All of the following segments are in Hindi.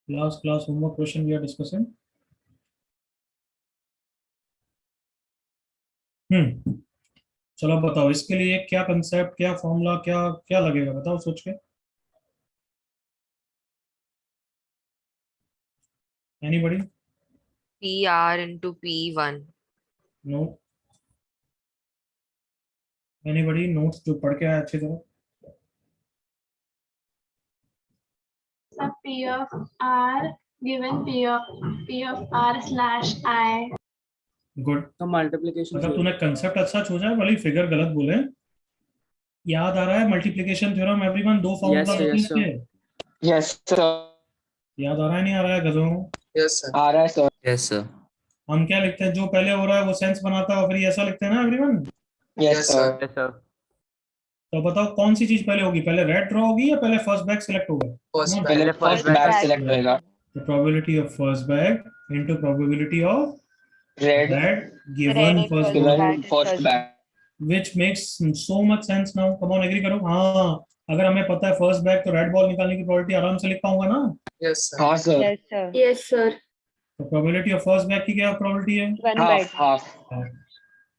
Last class homework question we are discussing. हम्म चलो अब बताओ इसके लिए क्या कंसेप्ट, क्या फॉर्मूला, क्या क्या लगेगा, बताओ सोच के। Anybody? PR into P1. No? Anybody notes जो पढ़ के आया अच्छी तरह? P of R given P of R slash I. Good. तो मल्टीप्लिकेशन अगर तूने कंसेप्ट अच्छा सोचा है भले फिगर गलत बोले, याद आ रहा है मल्टीप्लिकेशन थ्योरम एवरीवन, दो फॉर्मूला होते हैं yes, sir. इसके। Yes sir. याद आ रहा है नहीं आ रहा है गधों? Yes sir. आ रहा है सर। Yes, sir. हम क्या लिखते हैं, जो पहले हो रहा है वो सेंस बनाता है और फिर ये ऐसा लिखते हैं ना everyone. Yes sir. Yes, sir. तो बताओ कौन सी चीज पहले होगी, पहले रेड ड्रॉ होगी या पहले फर्स्ट बैग सिलेक्ट होगा? पहले first first bag bag select होएगा। The probability of first bag into probability of red red given Red first first bag, bag. First bag. which makes so much sense now. Come on, agree करो। हाँ, अगर हमें पता है फर्स्ट बैग तो रेड बॉल निकालने की प्रोबेबिलिटी आराम से लिख पाऊंगा ना। Yes sir. हाँ sir. Yes, sir. Yes, sir. तो प्रोबेबिलिटी ऑफ फर्स्ट बैग की क्या प्रोबेबिलिटी है? 1 by 2. हाफ।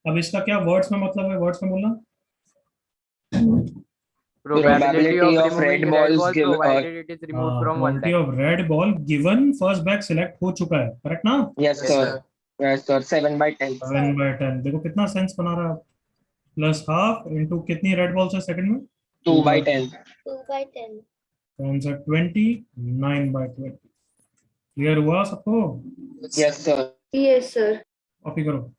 अब इसका क्या वर्ड्स में मतलब है, वर्ड्स में बोलना। Probability of of red removing red balls ball give provided it is removed from one probability deck. Of red ball given first bag select हो चुका है, करेक्ट ना? Yes sir. Yes sir 7/10। 7/10 देखो कितना सेंस बना रहा है। प्लस हाफ इंटू कितनी रेड बॉल्स है सेकंड में? 2/10। 2/10. कौन सा 20? 9/20। क्लियर हुआ सबको? Yes sir. Yes, sir. Copy करो।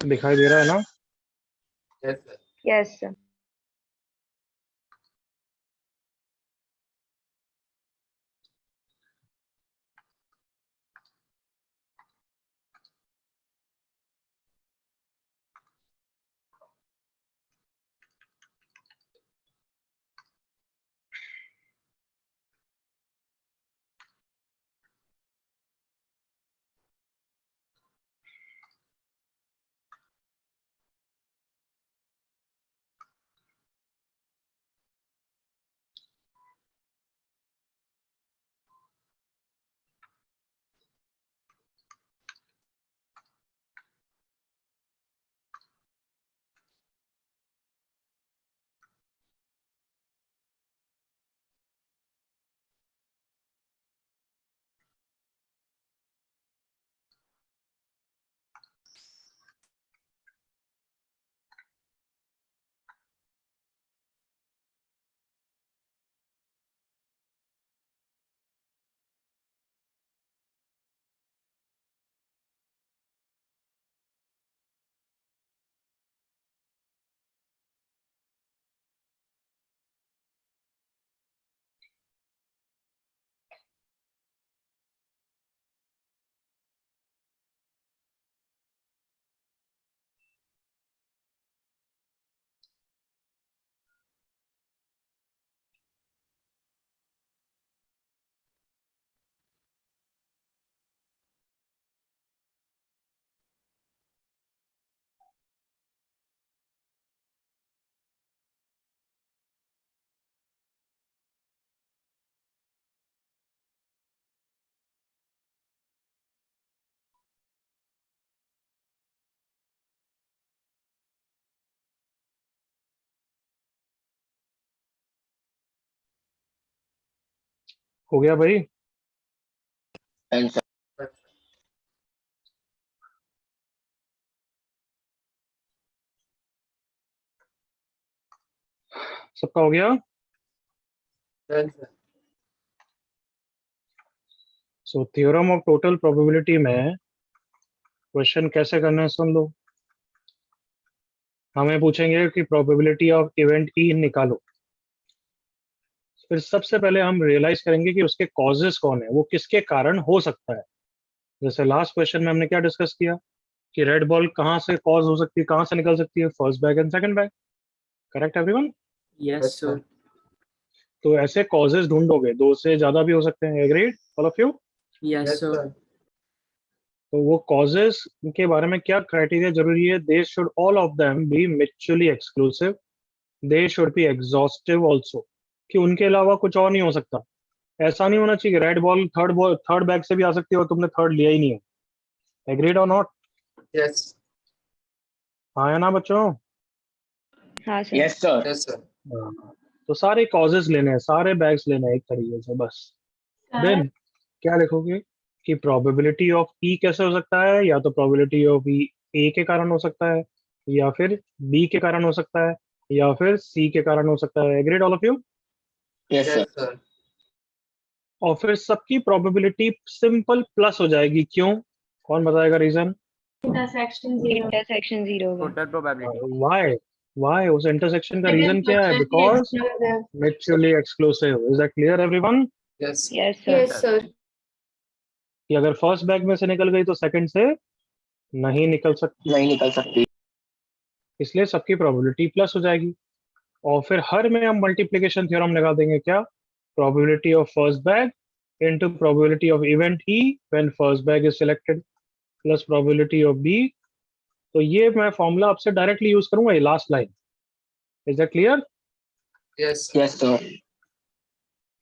दिखाई दे रहा है ना? Yes, sir. Yes, sir. हो गया भाई? And sir. सबका हो गया? Yes, sir. So theorem of total probability में क्वेश्चन कैसे करना है सुन लो। हमें पूछेंगे कि प्रोबेबिलिटी ऑफ इवेंट ई निकालो। फिर सबसे पहले हम रियलाइज करेंगे कि उसके कॉजेस कौन है, वो किसके कारण हो सकता है। जैसे लास्ट क्वेश्चन में हमने क्या डिस्कस किया कि रेड बॉल कहाँ से कॉज हो सकती है, कहाँ से निकल सकती है, first bag and second bag. Correct everyone? Yes, sir. तो ऐसे कॉजेस ढूंढोगे, दो से ज्यादा भी हो सकते हैं। Agreed all of you? Yes, Yes, sir. sir. तो वो कॉजेस के बारे में क्या क्राइटेरिया जरूरी है? They should all of them be mutually exclusive, they should be exhaustive also, कि उनके अलावा कुछ और नहीं हो सकता। ऐसा नहीं होना चाहिए कि रेड बॉल थर्ड बैग से भी आ सकती है और तुमने थर्ड लिया ही नहीं है। एग्रीड और नॉट? Yes. हाँ या ना बच्चों? हाँ sir. Yes, sir. Yes, sir. हाँ। तो सारे कॉजेस लेने हैं, सारे बैग्स लेने हैं एक तरीके से बस। देन क्या लिखोगे कि प्रोबेबिलिटी ऑफ ई कैसे हो सकता है? या तो प्रोबेबिलिटी ऑफ ई ए के कारण हो सकता है, या फिर बी के कारण हो सकता है, या फिर सी के कारण हो सकता है। Agreed all of you? Yes, sir. और फिर सबकी प्रोबेबिलिटी सिंपल प्लस हो जाएगी। क्यों? कौन बताएगा रीजन? intersection zero. Intersection 0 का। Total probability. व्हाई? व्हाई उस इंटरसेक्शन का रीजन Because क्या है? mutually because exclusive. Mutually exclusive. Is that clear everyone? Yes. Yes, sir. Yes, sir. कि अगर फर्स्ट बैग में से निकल गई तो सेकंड से नहीं निकल सकती, नहीं निकल सकती। इसलिए सबकी प्रोबेबिलिटी प्लस हो जाएगी। और फिर हर में हम मल्टीप्लिकेशन थ्योरम लगा देंगे। क्या? Probability of first bag into probability of event E when first bag is selected plus probability of B. तो ये मैं फॉर्मूला आपसे डायरेक्टली यूज करूंगा, ये last line. Is that clear? Yes. Yes, sir.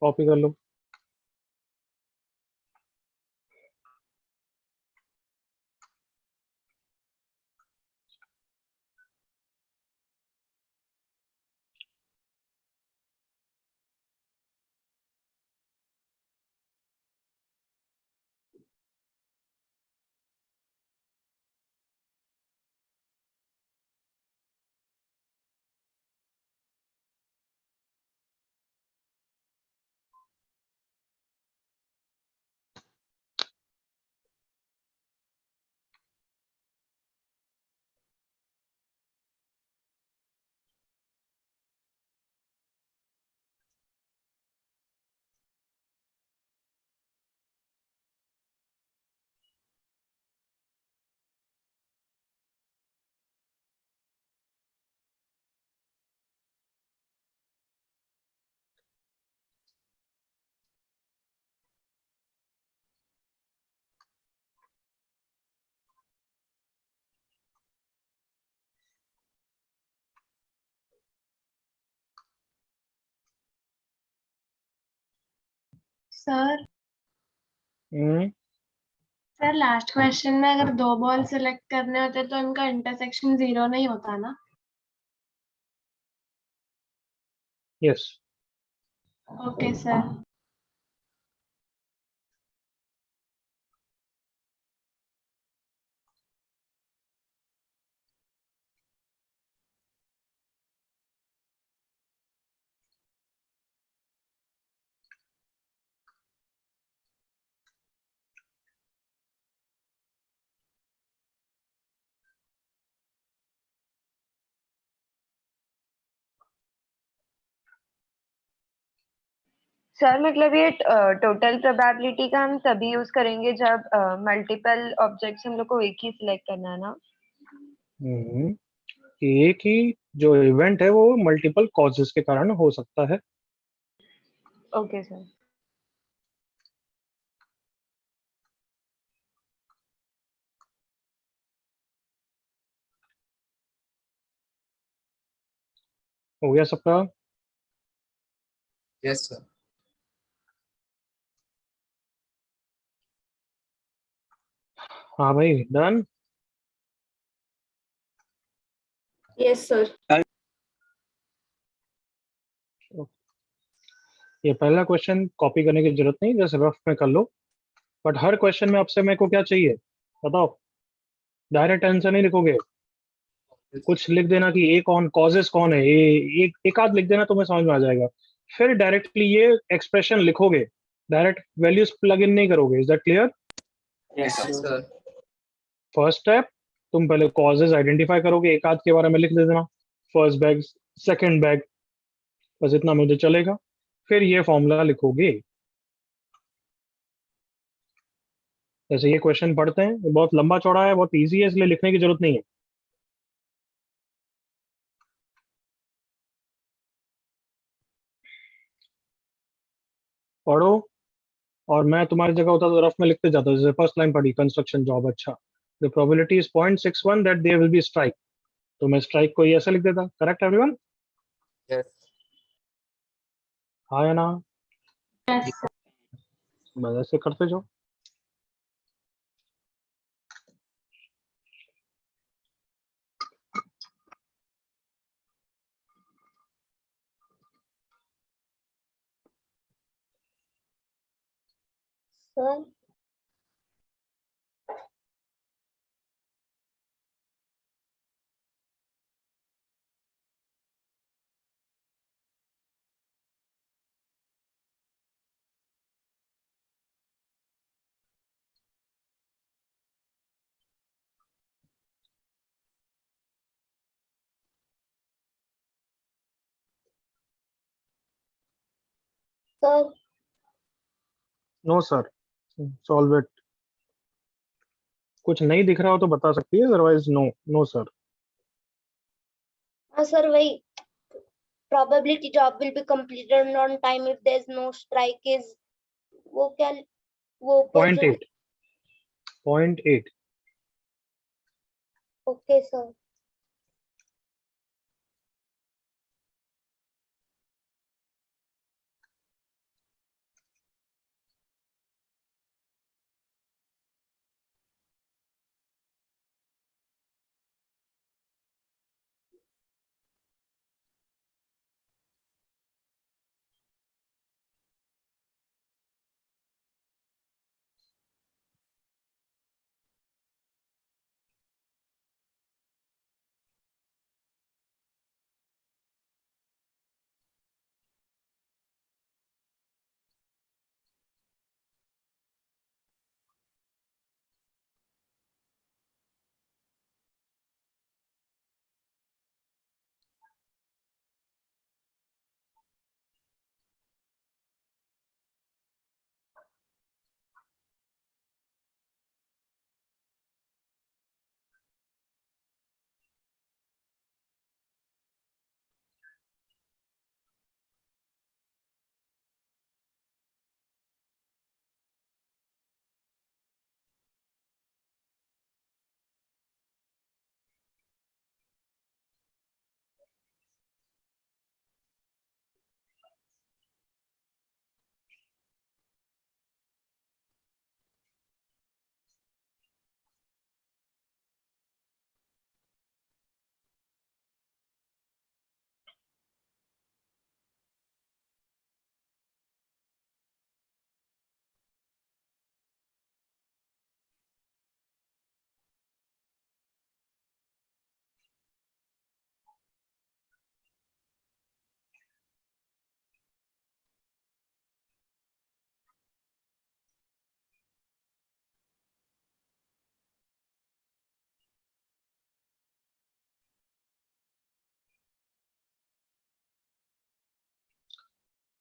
Copy कर लो। Sir hmm, sir last question में अगर दो बॉल सिलेक्ट करने होते तो इनका इंटरसेक्शन 0 नहीं होता ना? यस। Okay sir. सर मतलब ये टोटल प्रोबेबिलिटी का हम तभी यूज करेंगे जब मल्टीपल ऑब्जेक्ट्स हम लोग को एक ही सिलेक्ट करना है ना? हम्म, कि एक ही जो इवेंट है वो मल्टीपल कॉजेस के कारण हो सकता है। Okay sir. हो गया सबका? Yes, sir. हाँ भाई, डन। Yes sir. ये पहला क्वेश्चन कॉपी करने की जरूरत नहीं, जैसे रफ में कर लो। बट हर क्वेश्चन में आपसे मेरे को क्या चाहिए बताओ। डायरेक्ट आंसर नहीं लिखोगे, कुछ लिख देना कि ए कौन कॉजेस कौन है, ये एक आध लिख देना, तुम्हें समझ में आ जाएगा। फिर डायरेक्टली ये एक्सप्रेशन लिखोगे, डायरेक्ट वैल्यूज प्लग इन नहीं करोगे। Is that clear? Yes, sir. First step, तुम पहले कॉजेज आइडेंटिफाई करोगे, एक आध के बारे में लिख देना, फर्स्ट बैग, सेकंड बैग, बस इतना मुझे चलेगा। फिर ये फॉर्मूला लिखोगे। जैसे ये क्वेश्चन पढ़ते हैं, ये बहुत लंबा चौड़ा है, बहुत इजी है, इसलिए लिखने की जरूरत नहीं है। पढ़ो, और मैं तुम्हारी जगह होता तो रफ में लिखते जाता। जैसे फर्स्ट लाइन पढ़ी, कंस्ट्रक्शन जॉब, अच्छा, the probability is 0.61 that there will be strike, तो मैं स्ट्राइक को ये ऐसे लिख देता। Correct everyone? Yes. हाँ या ना? Yes sir. बस ऐसे करते जाओ। Sir sir no sir, solve it. कुछ नहीं दिख रहा हो तो बता सकती है, अदरवाइज नो। No sir. हाँ सर वही probability job will be completed on time if there is no strike is वो क्या वो 0.8, 0.8। Okay sir.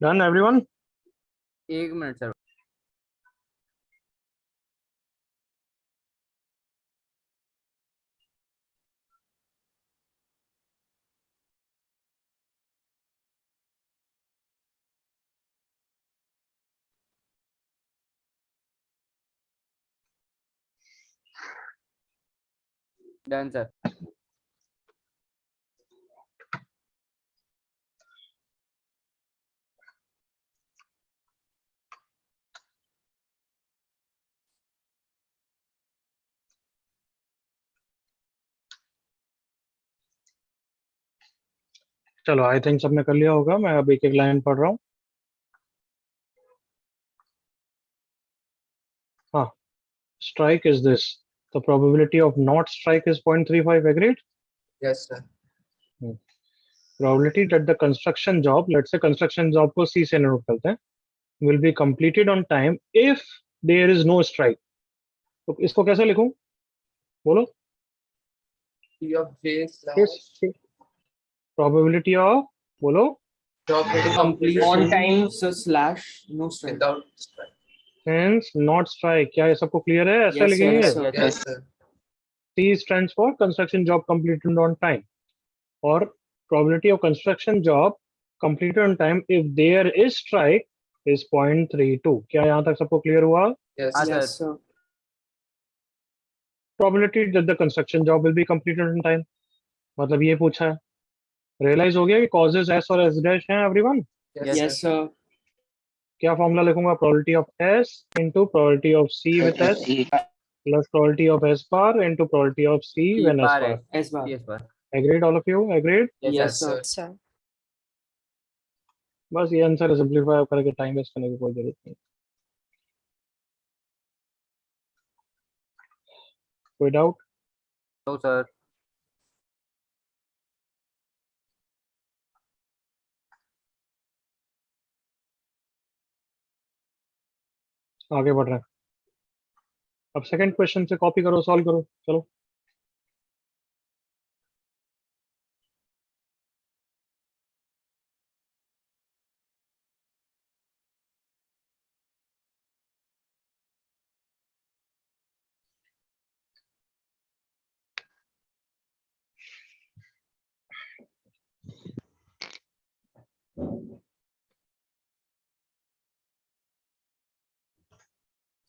Done, everyone? एक मिनट सर. Done sir. चलो, आई थिंक सबने कर लिया होगा. मैं अब एक एक लाइन पढ़ रहा हूँ. हाँ, strike is this. The probability of not strike is 0.35. Agreed? Yes, sir. Probability that the construction job, let's say construction job को C से note करते हैं, will be completed on time if there is no strike. तो इसको कैसे लिखूं? बोलो. P of J slash Yes. Probability of, बोलो. job getting completed On time, so slash no strike. without strike. Hence not strike. क्या ये सबको clear है? ऐसा Yes, लिखेंगे. yes, sir. Yes, sir. C stands for construction job completed on time. और probability of construction job completed on time if there is strike is 0.32. क्या यहाँ तक सबको clear हुआ? Yes, हाँ sir. Yes, sir. Probability that the construction job will be completed on time. मतलब ये पूछा है. Realize हो गया कि causes S और S dash हैं everyone? Yes, sir. क्या फॉर्मूला लिखूंगा? Probability of S into probability of C with S plus probability of S bar into probability of C P when S bar bar. है. S bar. Yes bar. Agreed all of you? Agreed? Yes, sir. sir. बस ये आंसर सिंपलीफाई करके टाइम वेस्ट करने की कोई जरूरत नहीं. कोई डाउट? No sir. आगे बढ़ रहे हैं. अब सेकंड क्वेश्चन से कॉपी करो, सॉल्व करो. चलो.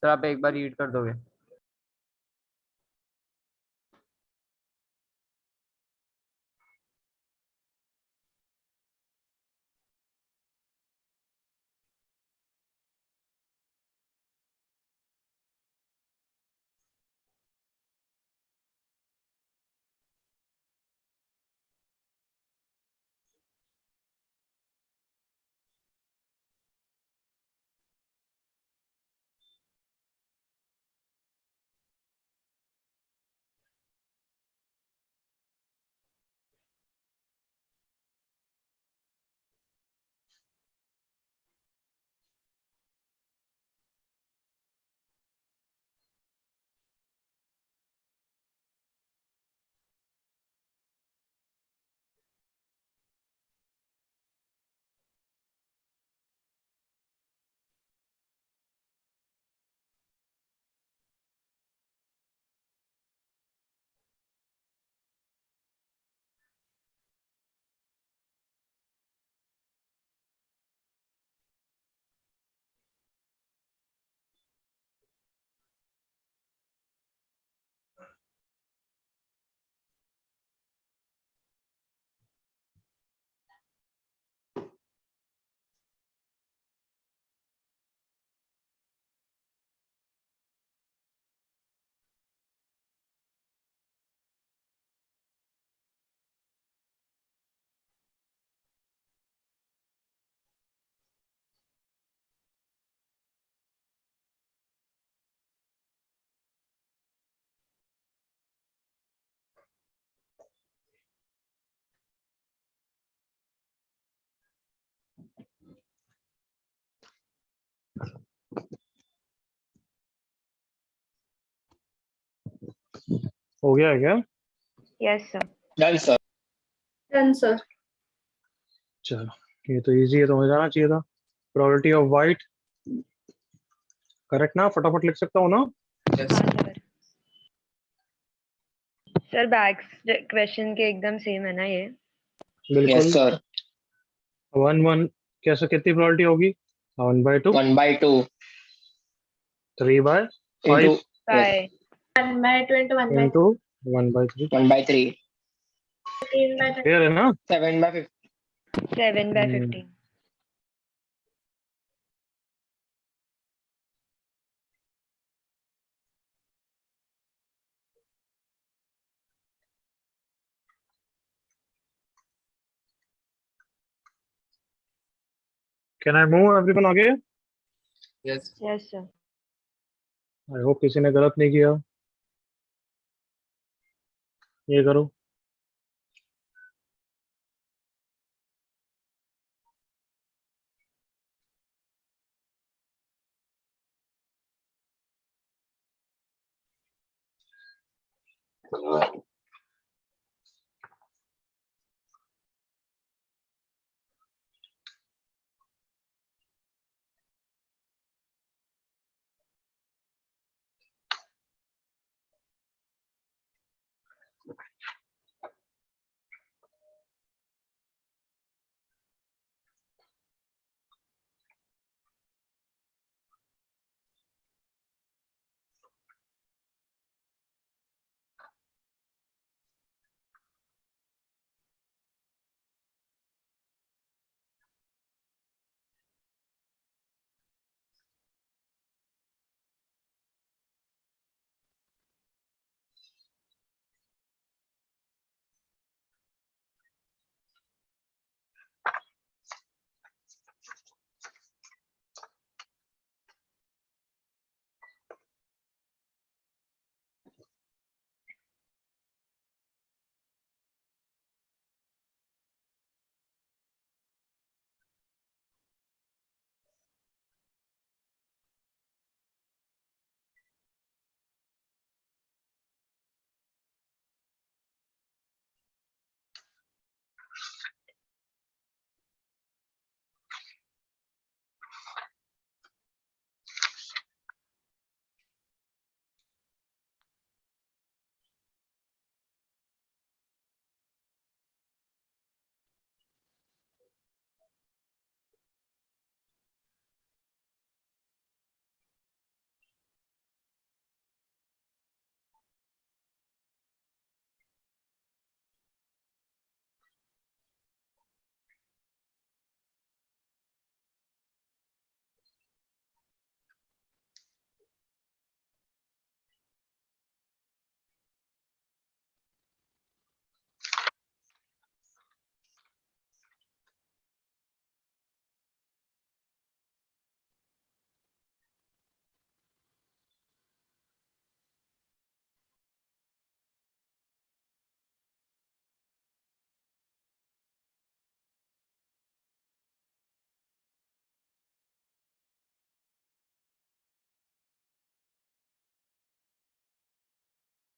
सर आप एक बार रीड कर दोगे? हो गया है क्या? Yes, sir. Done, sir. Done, sir. चलो, ये तो इजी है, तो हो जाना चाहिए था. प्रोबेबिलिटी ऑफ वाइट, करेक्ट ना? फटाफट लिख सकता हूँ ना? Yes. सर बैक्स क्वेश्चन के एकदम सेम है ना ये? बिल्कुल। Yes, sir. 1 कैसे, कितनी प्रोबेबिलिटी होगी? 1/2, 1/2 3/5 into yes, by 1/2 into 1/3. into 1/3। 1/3, 15/30. Clear है ना? 7/15. 7/15. कैन आई मूव एवरीवन आगे? Yes. Yes sir. I hope किसी ने गलत नहीं किया। ये करो।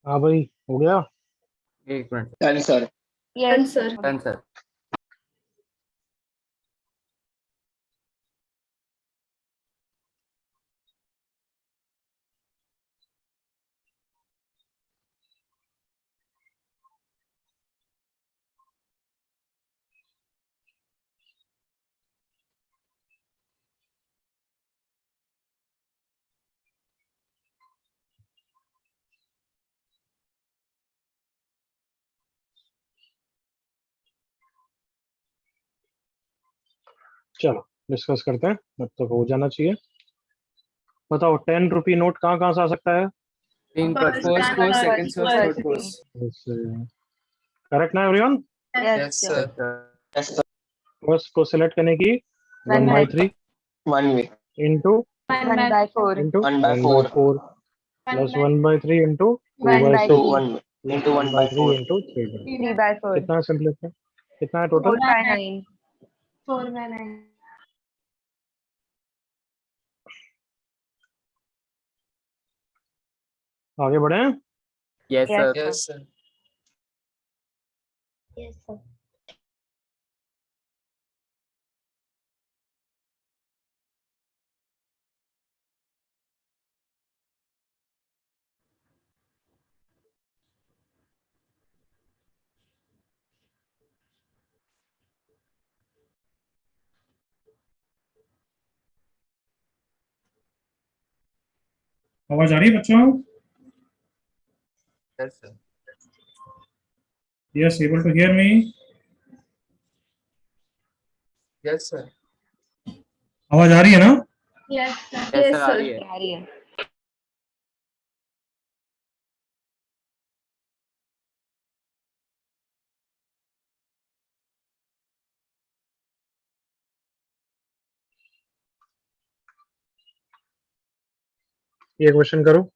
हाँ भाई, हो गया? एक minute. Done, sir. Yes sir. Done sir. चलो डिस्कस करते हैं, अब तक हो जाना चाहिए। बताओ 10 रुपी नोट कहाँ कहाँ से आ सकता है? Pink First, First and course, third second course, third course. course. Correct ना everyone? Yes Yes, sir. sir. Yes, sir. First को सिलेक्ट करने की 1/3 One way. Into 1/4. 1/4 1/4 plus 1/3 into 1/2. 2 1 into 1/3 1/4. Into 3। 3/4. कितना है सिंपलेस्ट में? कितना है टोटल? 4/9. 4/9. आगे बढ़े? Yes Yes, sir. Yes, sir. Yes, sir. आवाज आ रही है बच्चों? Yes, sir. Yes, able to hear me? Yes, sir. आवाज आ रही है ना? Yes, sir. Yes, sir, आ रही है. आ रही है। ये क्वेश्चन करो।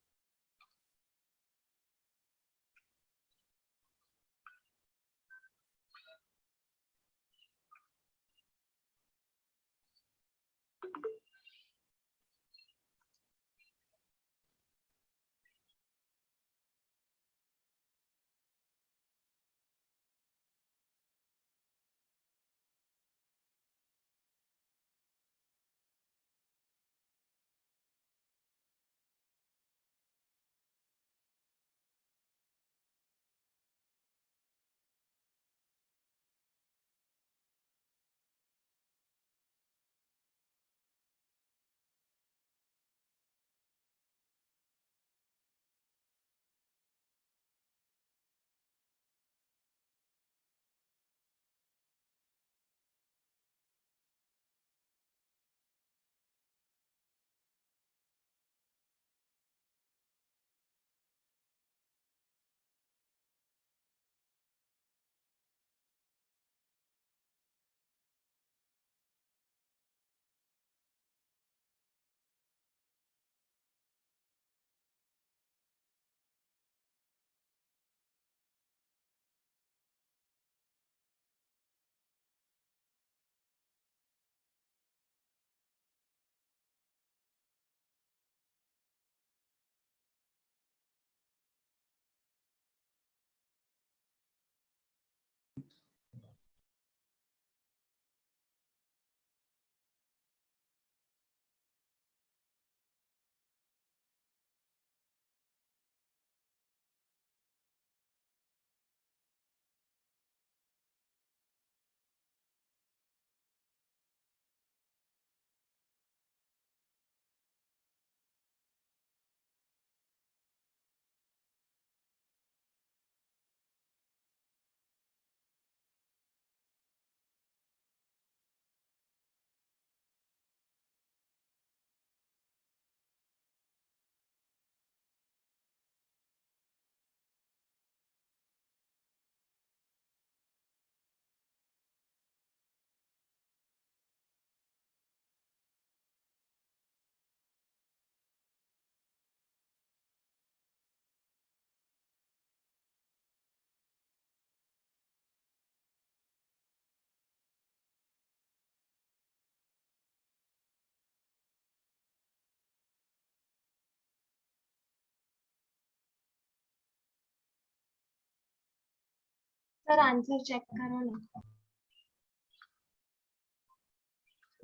Sir, answer check करो ना.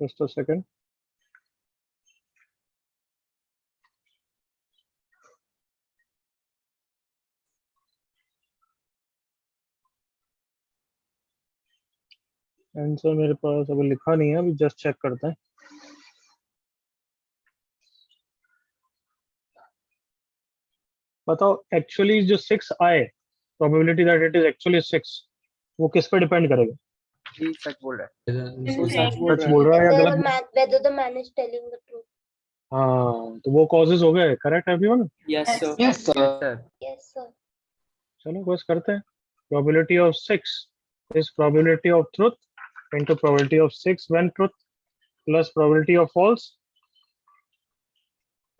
Just a second. आंसर मेरे पास अभी लिखा नहीं है, अभी जस्ट चेक करते हैं। बताओ एक्चुअली जो 6 आए, probability that it is actually 6, वो किस पे डिपेंड करेगा? जी सच बोल रहा है. वो सच बोल सच रहा है. बोल रहा है या Whether गलत? whether the man is telling the truth. हाँ, तो वो कॉजेज हो गए। Correct everyone? Yes, sir. Yes, sir. Yes, sir. Yes, sir. चलो बस करते हैं। Probability of 6 is probability of truth into probability of 6 when truth plus probability of false.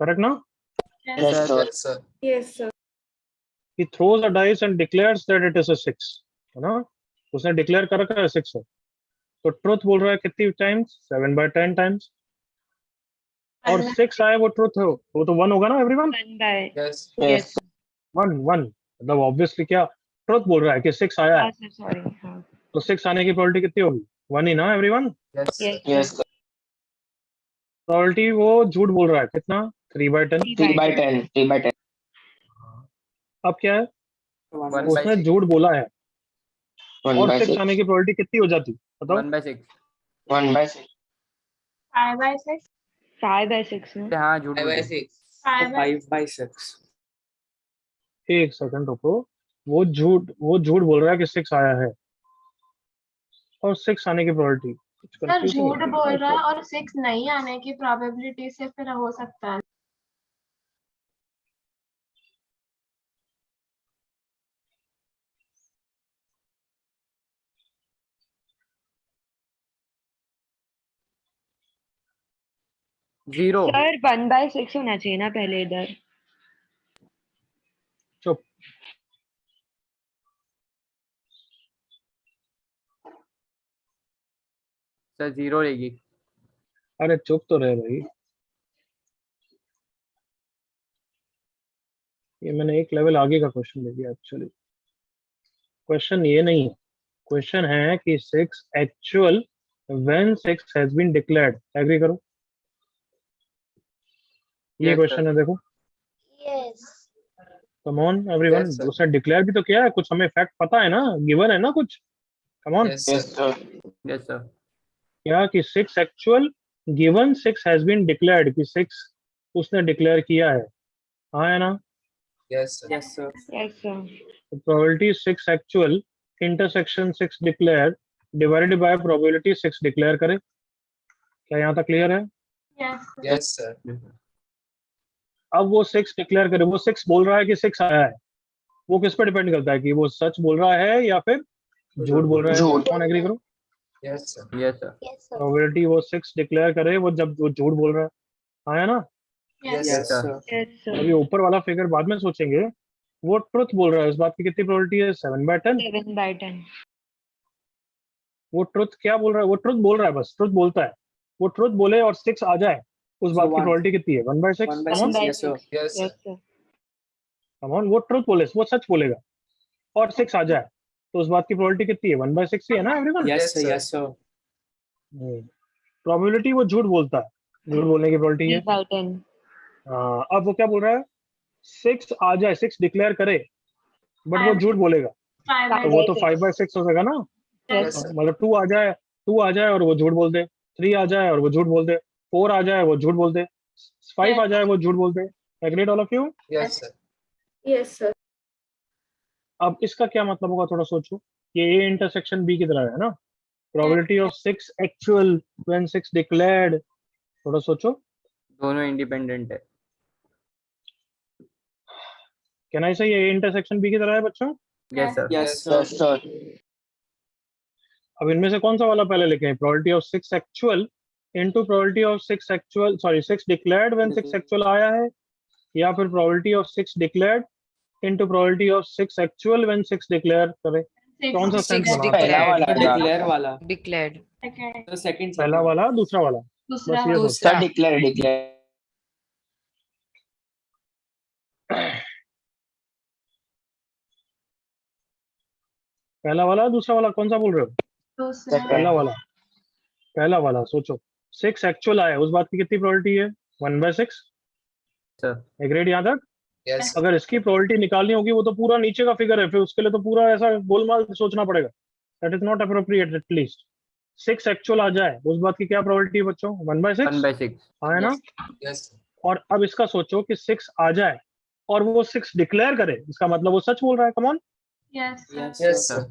Correct ना? Yes, sir. Yes, sir. Yes, sir. He throws a dice and declares that it is a 6, है ना? उसने डिक्लेयर कर रखा है 6 है, तो ट्रुथ बोल रहा है कितनी टाइम्स? 7/10 टाइम्स। और 6 आए वो ट्रुथ हो, वो तो 1 होगा ना एवरीवन? 1 by Yes. Yes. 1 मतलब ऑब्वियसली क्या ट्रुथ बोल रहा है कि 6 आया है, सॉरी हाँ तो 6 आने की प्रोबेबिलिटी कितनी होगी? 1 ही ना everyone? Yes. sir. Yes, sir. Probability वो झूठ बोल रहा है कितना? 3/10। 3/10. 3/10. अब क्या है? 1 by उसने 6. झूठ बोला है 1 और by 6 6. आने की प्रोबेबिलिटी कितनी हो जाती? बताओ। 1 by 6. 1 by 6. 5/6. 5 by 6 में हाँ झूठ 5 बोल by रहे. 6. 5 by 5/6. एक सेकंड रुको, वो झूठ बोल रहा है कि 6 आया है, और 6 आने की प्रोबेबिलिटी कुछ सर confusing झूठ है। बोल रहा है और 6 नहीं आने की प्रोबेबिलिटी से फिर हो सकता है। जीरो। सर 1/6 होना चाहिए ना पहले इधर। चुप। सर जीरो रहेगी। अरे चुप तो रहे भाई, ये मैंने एक लेवल आगे का क्वेश्चन दे दिया एक्चुअली। क्वेश्चन ये नहीं है, क्वेश्चन है कि 6 actual when 6 has been declared. Agree करो, ये Yes, क्वेश्चन sir. है, देखो। Yes. Come on everyone, Yes, sir. उसने डिक्लेयर भी तो किया है, कुछ हमें फैक्ट पता है ना, गिवन है ना कुछ। Come on, Yes, Yes, sir. sir. Yes, sir. क्या कि 6 actual given 6 has been declared, कि 6 उसने डिक्लेयर किया है, हाँ है ना। Yes, sir. Yes, sir. Yes sir. Probability 6 actual intersection 6 declare divided by probability 6 declare करे। क्या यहाँ तक क्लियर है? Yes Yes, sir. अब वो 6 डिक्लेयर करे, वो 6 बोल रहा है कि 6 आया है, वो किस पर डिपेंड करता है कि वो सच बोल रहा है या फिर झूठ बोल रहा है। झूठ। कौन एग्री करो? Yes, sir. Yes, sir. Yes, sir. Probability वो 6 डिक्लेयर करे वो जब वो झूठ बोल रहा है, हाँ है ना। Yes, Yes, sir. sir. Yes sir. अभी ऊपर वाला फिगर बाद में सोचेंगे, वो ट्रुथ बोल रहा है, इस बात की कितनी प्रोबेबिलिटी है? 7/10। 7/10। वो ट्रुथ क्या बोल रहा है? वो ट्रुथ बोल रहा है, बस ट्रुथ बोलता है। वो ट्रुथ बोले और 6 आ जाए, उस So बात की one. प्रोबेबिलिटी कितनी है? 1/6। 1/6. कम Yes, sir. Yes, sir. Yes sir. On, वो ट्रुथ बोले, वो सच बोलेगा और 6 आ जाए, तो उस बात की प्रोबेबिलिटी कितनी है? 1/6 ही है ना everyone. Yes, Yes, sir. sir. Yes, sir. Probability वो झूठ बोलता है, झूठ बोलने की प्रोबेबिलिटी है। 3/10। अब वो क्या बोल रहा है? 6 आ जाए, 6 डिक्लेयर करे, बट वो झूठ बोलेगा, 5 तो by वो तो 5/6। 5/6 हो जाएगा ना। Yes Yes, sir. sir. मतलब 2 आ जाए, 2 आ जाए और वो झूठ बोल दे, 3 आ जाए और वो झूठ बोल दे, 4 आ जाए वो झूठ बोल दे, 5 आ जाए वो झूठ बोल दे। Agreed all of you? Yes, sir. Yes, sir. अब इसका क्या मतलब होगा, थोड़ा सोचो। ये ए इंटरसेक्शन बी की तरह है ना। Probability of 6 actual when 6 declared, थोड़ा सोचो। दोनों इंडिपेंडेंट है। कैन आई से ये इंटरसेक्शन बी की तरह है बच्चों? Yes, sir. Yes, Yes, sir. Yes, sir. अब इनमें से कौन सा वाला पहले लिखें? Probability of 6 actual into probability of 6 actual, sorry 6 declared when 6 actual आया है, या फिर probability of 6 declared into probability of 6 actual when 6 declare करे? कौन सा सेंस 6 बना? पहला वाला The था। declare वाला. डिक्लेयर्ड। The second. पहला वाला, दूसरा वाला, दूसरा बस ये सोचो। Sir, declare. पहला वाला दूसरा वाला कौन सा बोल रहे हो? दूसरा पहला वाला, पहला वाला सोचो। 6 एक्चुअल आया, उस बात की कितनी प्रोबेबिलिटी है? 1/6। Sir. एग्रीड यहाँ तक? Yes, sir. अगर इसकी प्रोबेबिलिटी निकालनी होगी, वो तो पूरा नीचे का फिगर है, फिर उसके लिए तो पूरा ऐसा गोलमाल सोचना पड़ेगा। That is not appropriate. At least 6 actual आ जाए, उस बात की क्या प्रोबेबिलिटी है बच्चों? 1/6, 1/6. हाँ है ना। Yes, sir. और अब इसका सोचो कि 6 आ जाए और वो 6 डिक्लेयर करे, इसका मतलब वो सच बोल रहा है। Come on, yes Yes, Yes, sir. sir.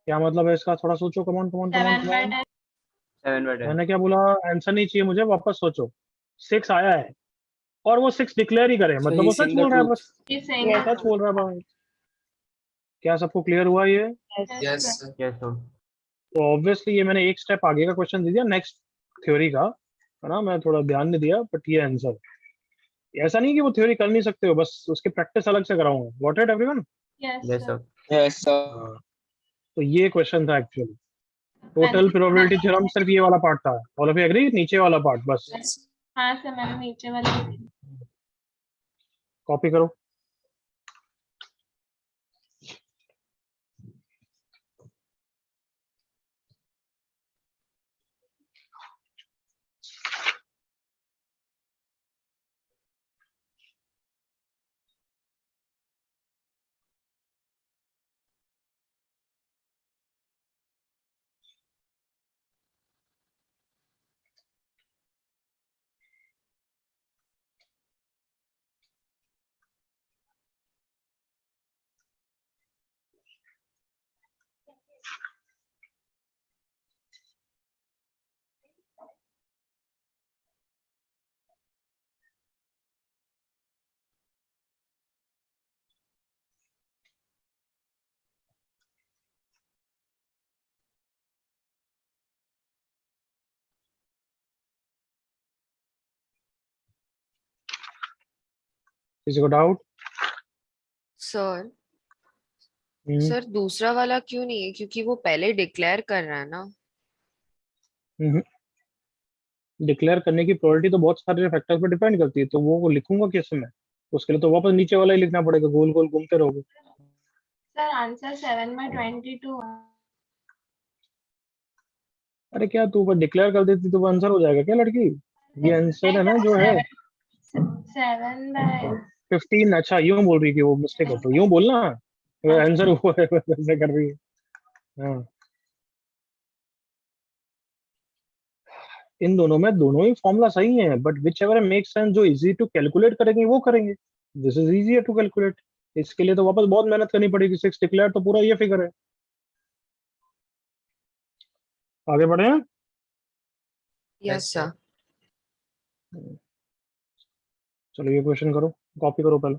क्या मतलब है इसका? थोड़ा सोचो। Come on come on come on 7/10। 7/10. मैंने क्या बोला? आंसर नहीं चाहिए मुझे, वापस सोचो। 6 आया है और वो 6 डिक्लेयर ही करे, So मतलब वो he's सच saying the बोल रहा है truth. बस, He's saying Yes. the सच बोल रहा है बस। क्या सबको क्लियर हुआ ये? Yes, sir. Yes, sir. तो ऑब्वियसली ये मैंने एक स्टेप आगे का क्वेश्चन दे दिया नेक्स्ट थ्योरी का, है ना। मैं थोड़ा ध्यान नहीं दिया, बट ये आंसर। ऐसा नहीं कि वो थ्योरी कर नहीं सकते हो, बस उसकी प्रैक्टिस अलग से कराऊंगा। Got it everyone? Yes, Yes, sir. sir. Yes, sir. तो ये क्वेश्चन था एक्चुअली। टोटल प्रोबेबिलिटी थ्योरम सिर्फ ये वाला पार्ट था। All of you agree? नीचे वाला पार्ट बस Yes. हाँ सर, मैंने नीचे वाली कॉपी करो। किसी को डाउट? सर सर दूसरा वाला क्यों नहीं है, क्योंकि वो पहले डिक्लेयर कर रहा है ना। डिक्लेयर करने की प्रोबेबिलिटी तो बहुत सारे फैक्टर्स पर डिपेंड करती है, तो वो लिखूंगा किस में? उसके लिए तो वापस नीचे वाला ही लिखना पड़ेगा, गोल गोल घूमते रहोगे। सर आंसर 7/22 है। अरे क्या तू पर डिक्लेयर कर देती तो वो आंसर हो जाएगा क्या लड़की? ये आंसर है ना जो है 15। अच्छा यूं बोल रही थी, वो मिस्टेक है तो यूं बोलना, आंसर वो है वैसे कर रही है। हाँ, इन दोनों में दोनों ही फॉर्मूला सही है, but whichever make sense, जो इजी टू कैलकुलेट करेंगे वो करेंगे। This is easier to calculate. इसके लिए तो वापस बहुत मेहनत करनी पड़ेगी। 6 डिक्लेयर तो पूरा ये फिगर है। आगे बढ़े हैं? Yes Yes, sir. sir. चलो ये क्वेश्चन करो, कॉपी करो पहले।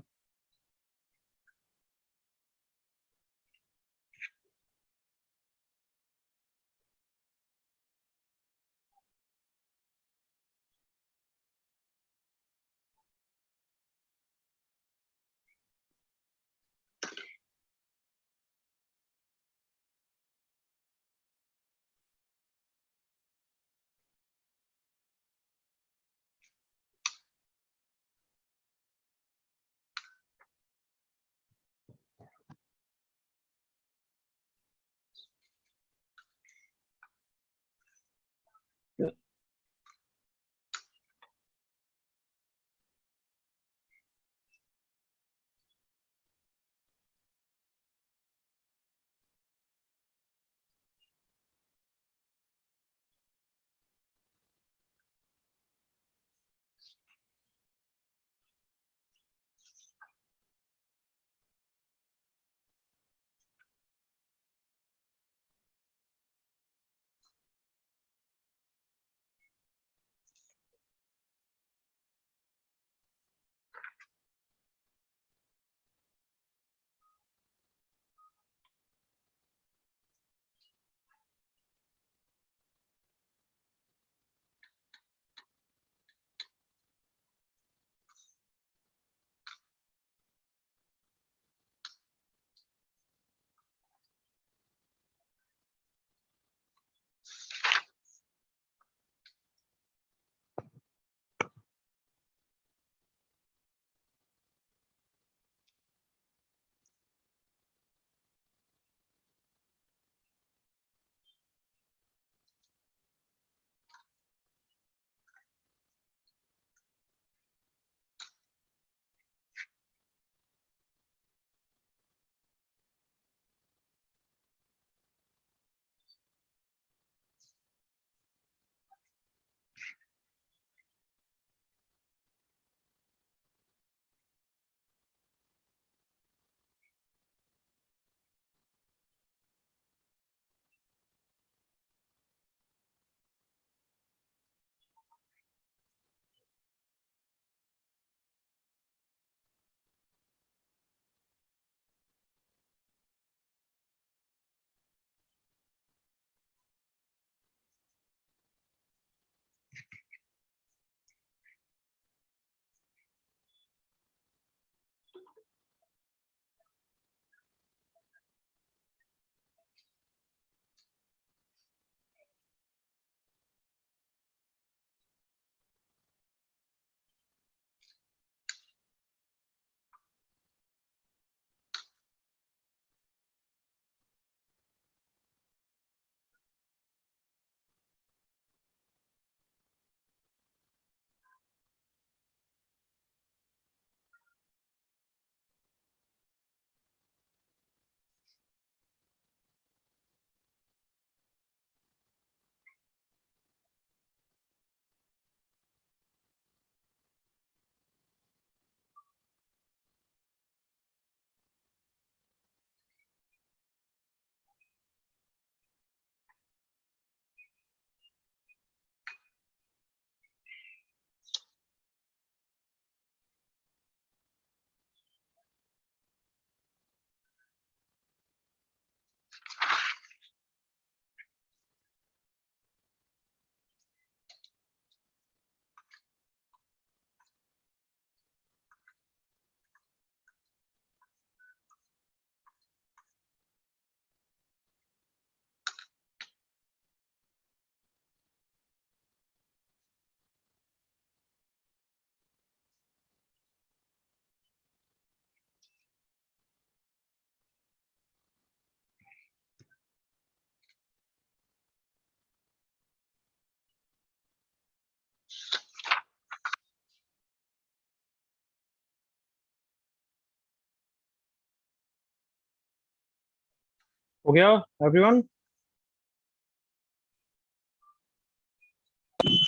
हो गया एवरीवन?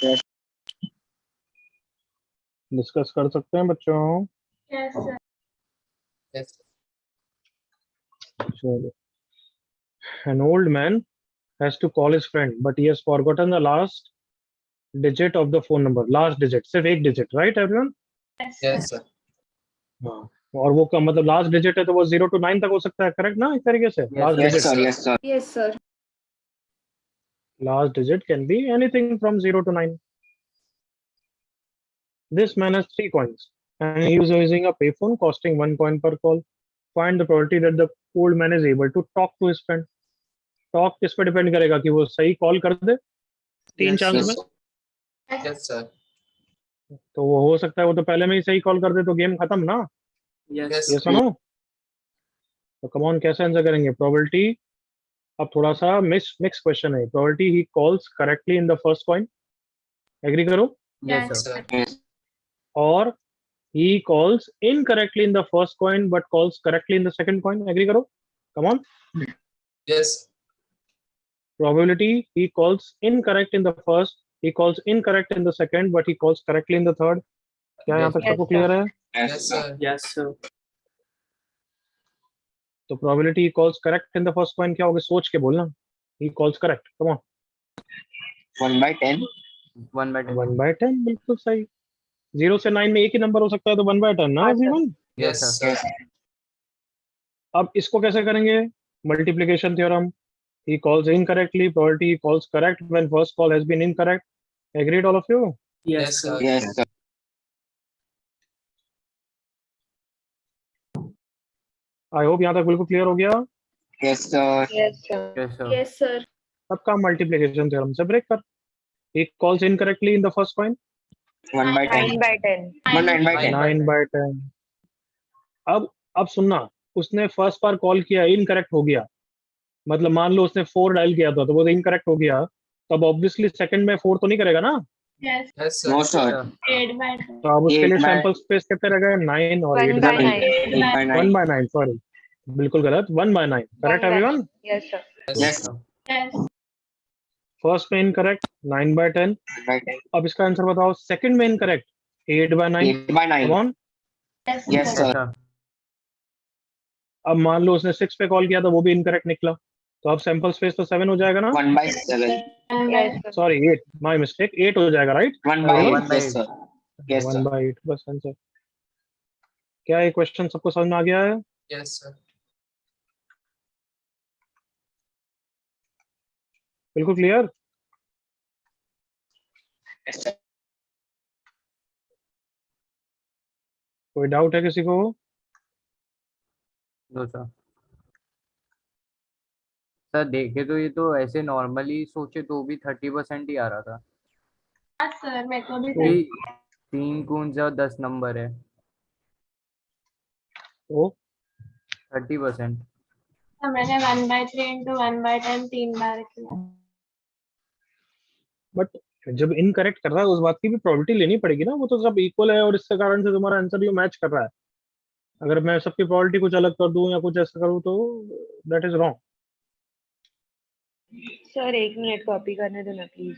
Yes. डिस्कस कर सकते हैं बच्चों? Yes, sir. Yes. चलो. An old man has to call his friend, but he has forgotten the last digit of the phone number. Last digit, सिर्फ एक digit, right everyone? Yes, sir. Yes, sir. हाँ. और वो का मतलब लास्ट डिजिट है तो वो 0 to 9 तक हो सकता है, करेक्ट ना? इस तरीके से last Yes, digit. sir. Yes, sir. Yes, sir. Last digit can be anything from 0 to 9. This man has 3 coins and he is using a payphone costing 1 coin per call. Find the probability that the old man is able to talk to his friend. Talk किस पे डिपेंड करेगा कि वो सही कॉल कर दे 3 Yes, चांस Yes, में. sir. Yes, sir. तो वो हो सकता है वो तो पहले में ही सही कॉल कर दे तो गेम खत्म ना. Yes. Yes. ये सुनो. तो कम ऑन कैसे आंसर करेंगे? प्रोबेबिलिटी अब थोड़ा सा मिक्स क्वेश्चन है. Probability he calls correctly in the first coin. Agree करो. Yes, Yes, sir. sir. Yes. और he calls incorrectly in the first coin but calls correctly in the second coin. Agree करो. Come on. Yes. Probability he calls incorrect in the first, he calls incorrect in the second, but he calls correctly in the third. क्या यहाँ Yes, तक sir. सबको क्लियर है? Yes, Yes, sir. sir. Yes, sir. तो probability he calls correct in the first coin क्या होगा? सोच के बोलना. He calls correct. Come on. 1 by 10. 1 by 10. 1 by 10 बिल्कुल सही. 0 से 9 में एक ही नंबर हो सकता है तो 1 by 10 ना हाँ, sir. everyone. Yes, Yes, sir. Yes. अब इसको कैसे करेंगे? Multiplication theorem. He calls incorrectly. Probability he calls correct when first call has been incorrect. Agreed all of you? Yes, Yes, sir. sir. Yes, sir. I hope यहाँ तक बिल्कुल क्लियर हो गया. Yes, sir. Yes, sir. yes, sir. Yes, sir. अब काम मल्टीप्लिकेशन थ्योरम से ब्रेक कर. He calls incorrectly in the first coin. 1 by 10. 9 by 10. 9 by 10. 9 by 10. अब सुनना, उसने फर्स्ट बार कॉल किया, इनकरेक्ट हो गया. मतलब मान लो उसने 4 डायल किया था तो वो इनकरेक्ट हो गया. तब ऑब्वियसली सेकंड में 4 तो नहीं करेगा ना. Yes. Yes, sir. No, sir. Sir. 8 by 10. तो अब उसके 8 लिए by- सैंपल स्पेस कितने रह गए? 9 और 1 8 by by 9. 8 by 9. 1 by 9. Sorry, बिल्कुल गलत. 1 by 9. Correct 1 by everyone? 9. Yes, sir. Yes, sir. Yes. First में इनकरेक्ट 9 by 10. 8 by 10. अब इसका आंसर बताओ. सेकंड में incorrect 8 by 9. 8 by 9. Come on. Yes, Yes, sir. sir. Yes, sir. अब मान लो उसने 6 पे कॉल किया था, वो भी इनकरेक्ट निकला. तो अब सैंपल स्पेस तो 7 हो जाएगा ना. 1 by 7. And by Yes, sir. Sorry 8, my mistake. 8 हो जाएगा right. 1 by 8. 1 by Yes, 8. sir. Yes, 1 sir. by 8 बस आंसर. क्या ये क्वेश्चन सबको समझ में आ गया है? Yes, sir. बिल्कुल क्लियर. Yes, sir. कोई डाउट है किसी को? No, sir. सर देखे तो ये तो ऐसे नॉर्मली सोचे तो भी 30% ही आ रहा था. हाँ, sir. मेरे को भी क्योंकि 3 कूंज और 10 नंबर है. तो 30%. तो मैंने 1 by 3 into 1 by 10 3 बार किया. बट जब इनकरेक्ट कर रहा है उस बात की भी प्रोबेबिलिटी लेनी पड़ेगी ना. वो तो सब इक्वल है और इसके कारण से तुम्हारा आंसर भी मैच कर रहा है. अगर मैं सबकी प्रोबेबिलिटी कुछ अलग कर दूं या कुछ ऐसा करूं तो that is wrong. Sir, 1 minute copy करने दो ना प्लीज.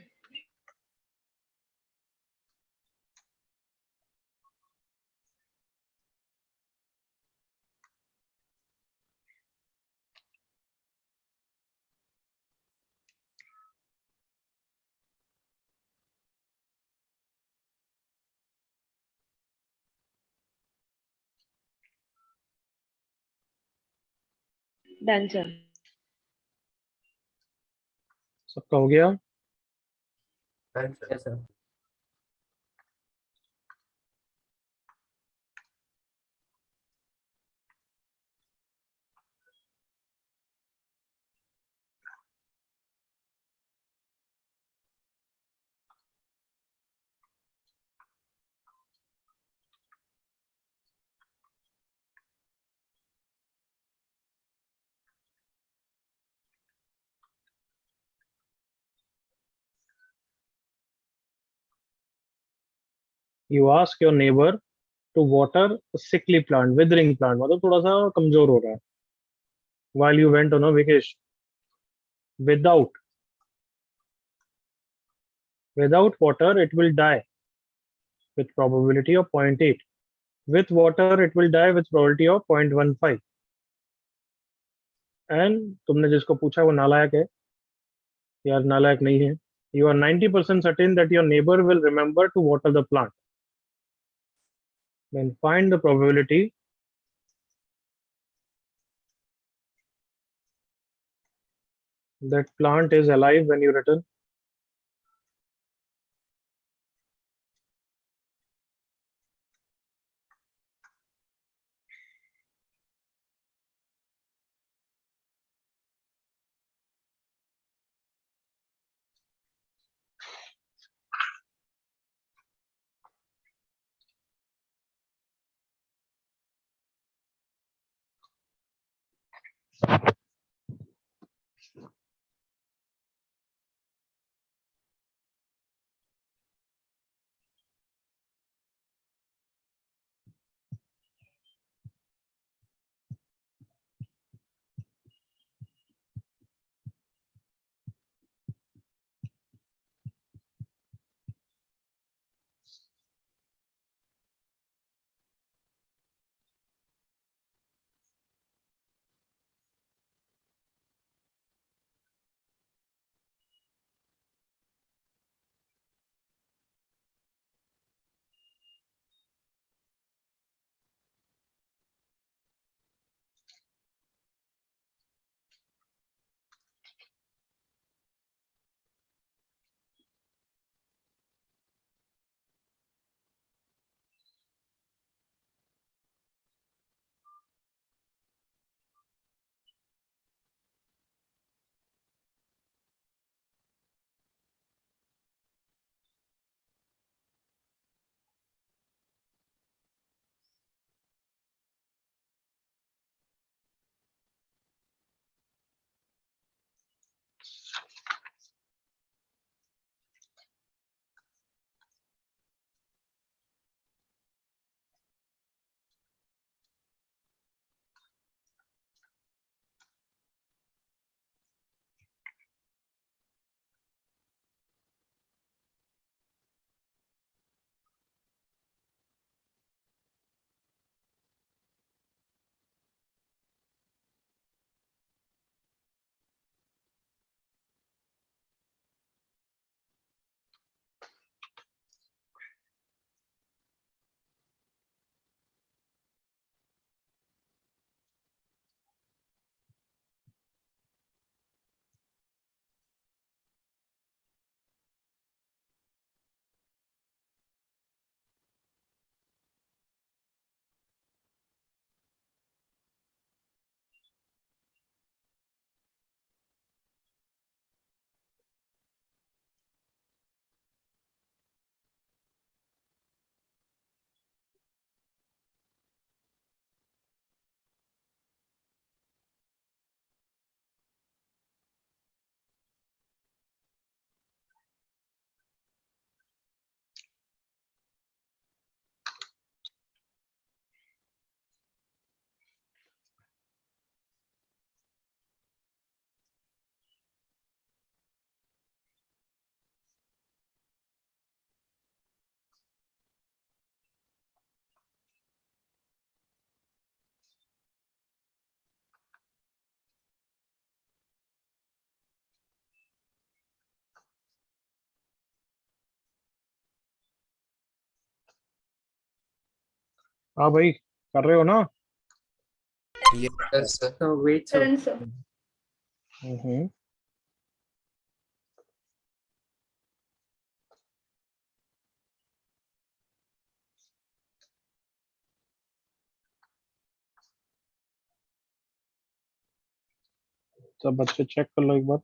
Done, sir. सबका हो गया. Right, sir. Yes, sir. You ask your neighbor to water a sickly plant, withering plant, मतलब थोड़ा सा कमजोर हो रहा है. While you went on a vacation. without water it will die with probability of 0.8. With water it will die with probability of 0.15. And तुमने जिसको पूछा वो नालायक है, यार नालायक नहीं है. You are 90% certain that your neighbor will remember to water the plant. Then find the probability that plant is alive when you return. हाँ भाई, कर रहे हो ना? Yes, sir. So wait, sir. हम्म. सब बच्चे चेक कर लो एक बार.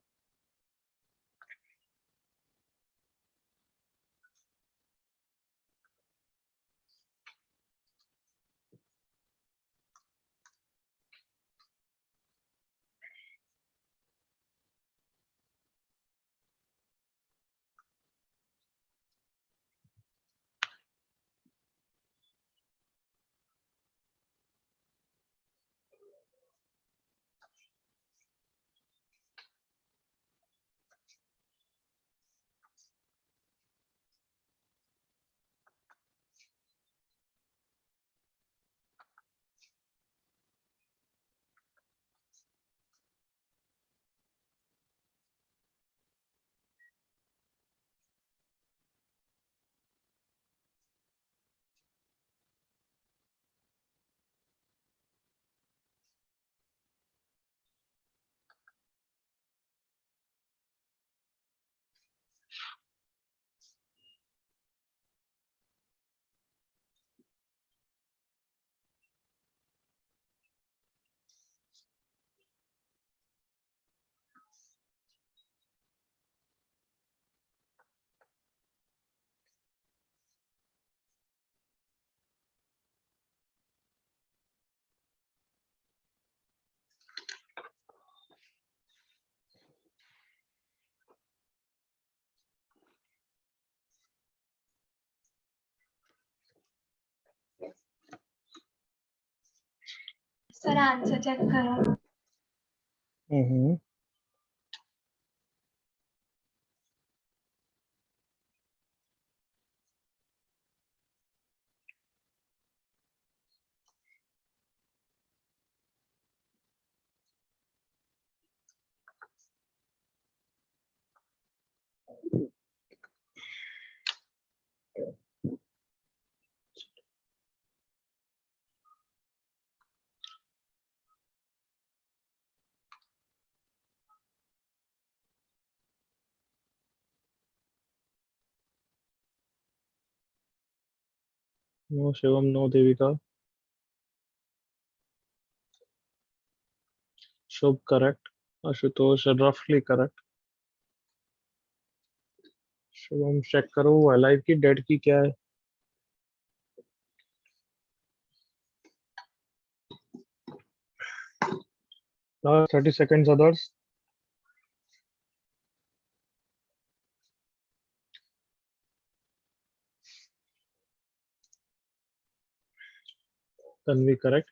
सर आंसर चेक करो. हम्म नो शिवम, नो देविका. शुभ करेक्ट. आशुतोष रफली करेक्ट. शिवम चेक करो अलाइव की डेड की क्या है. Last 30 seconds others. Can we correct?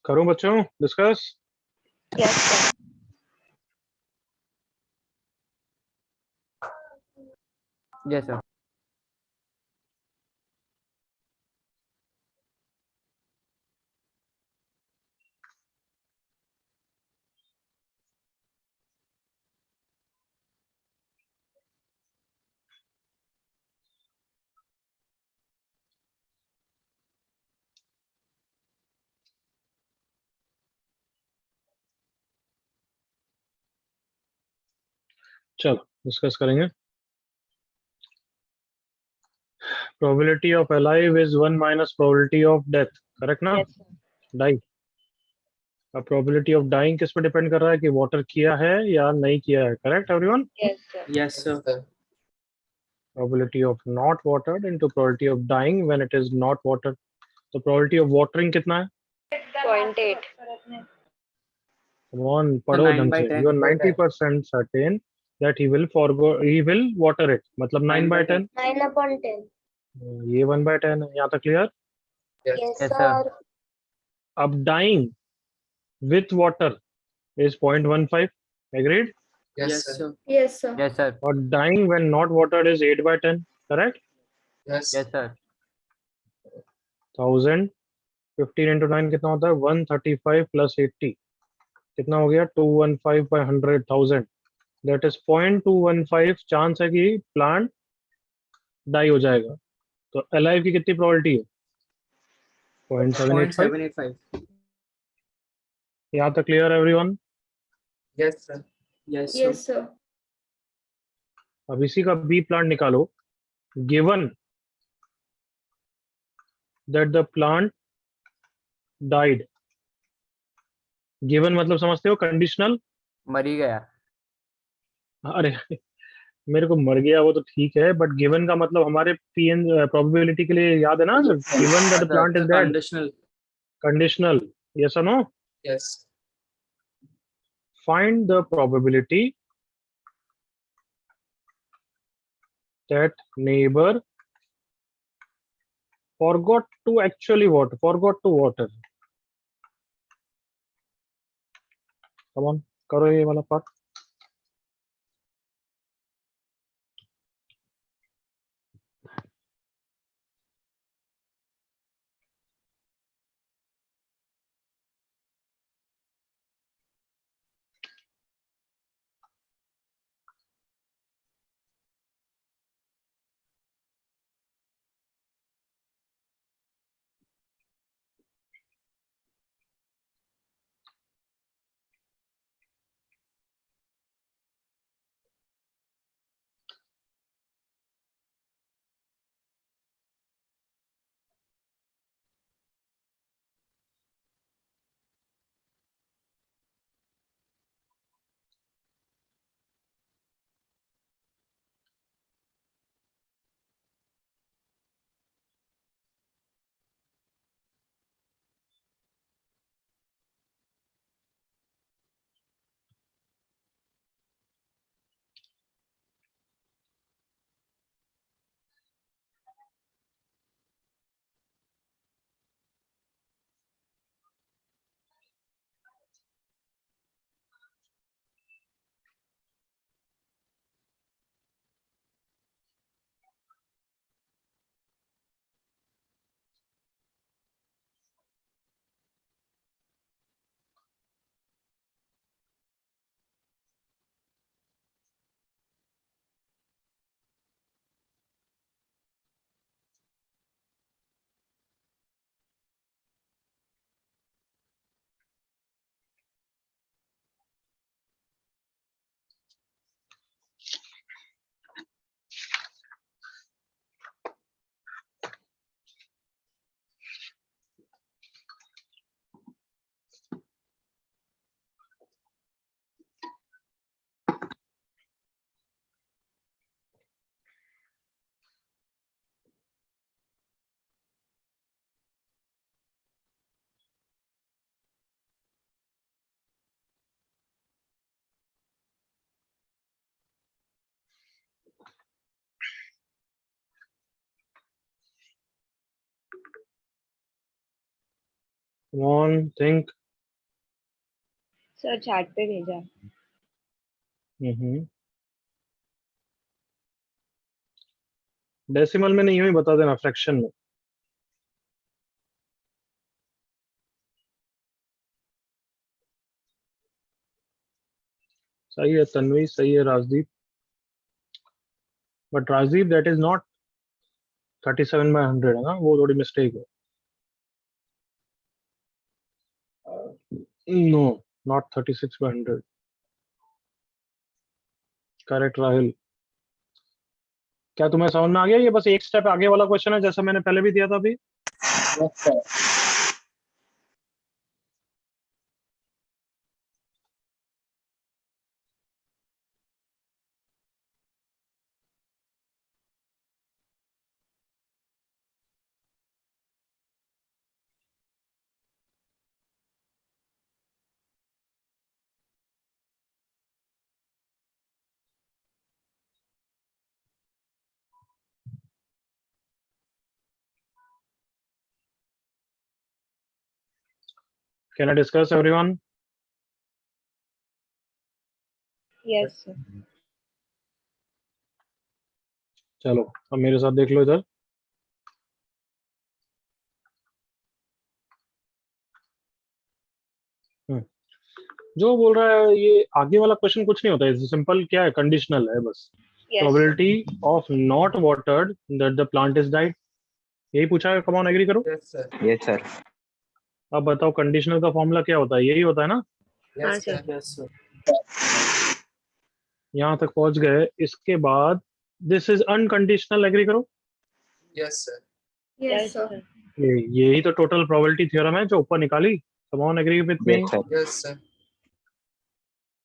करूं बच्चों discuss. Yes, sir. Yes, sir. चलो डिस्कस करेंगे. Probability of alive is 1 minus probability of death. Correct ना. Yes, sir. डाई. अब probability of dying किस पे डिपेंड कर रहा है कि वाटर किया है या नहीं किया है. Correct everyone. Yes, sir. Yes, sir. Probability of not watered into probability of dying when it is not watered. तो probability of watering कितना है. 0.8. Come on, पढ़ो 9 ढंग by से. 10. You are 90% certain that he will water it. मतलब 9 by 10. 9/10. ये 1 by 10 है. यहाँ तक clear. Yes, Yes, sir. sir. अब dying with water is 0.15. Agreed. Yes, sir. Yes, sir. Yes, sir. और dying when not watered is 8 by 10. Correct. Yes. Yes, sir. 1000 15 into 9 कितना होता है. 135 plus 80 कितना हो गया. 215 by 100,000. That is 0.215 चांस है कि प्लांट डाई हो जाएगा. तो अलाइव की कितनी प्रोबेबिलिटी है. 0.785. 0.785. यहाँ तक clear everyone. Yes, sir. Yes, sir. Yes, sir. अब इसी का बी प्लांट निकालो. Given that the plant died. Given मतलब समझते हो. कंडीशनल. मर ही गया. अरे मेरे को मर गया वो तो ठीक है, बट गिवन का मतलब हमारे पीएन प्रोबेबिलिटी के लिए याद है ना. Given that the plant is The dead. conditional. Conditional. Yes और no. Yes. Find the probability that neighbor forgot to water. Come on करो ये वाला पार्ट. Come on, think. Sir chat पे भेजा. डेसिमल में नहीं हुई बता देना, फ्रैक्शन में. सही है तन्वी, सही है Rajdeep. But Rajdeep that is not 37/100 है ना, वो थोड़ी मिस्टेक है. No, not 36/100. करेक्ट राहुल. क्या तुम्हें समझ में आ गया? ये बस एक स्टेप आगे वाला क्वेश्चन है जैसा मैंने पहले भी दिया था अभी. Can I discuss everyone? Yes sir. चलो अब मेरे साथ देख लो इधर. जो बोल रहा है ये आगे वाला क्वेश्चन कुछ नहीं होता है, सिंपल क्या है, कंडीशनल है बस. Probability of not watered that the plant is died, यही पूछा है. कम ऑन एग्री करो. Yes, sir. Yes, sir. अब बताओ कंडीशनल का फॉर्मूला क्या होता है? यही होता है ना. हाँ Yes, sir. Sir. Yes, sir. यहाँ तक पहुंच गए. इसके बाद दिस इज अनकंडीशनल. एग्री करो. Yes, sir. Yes sir. यही तो टोटल प्रोबेबिलिटी थ्योरम है जो ऊपर निकाली. Come on agree with me. Yes, sir. Yes, sir.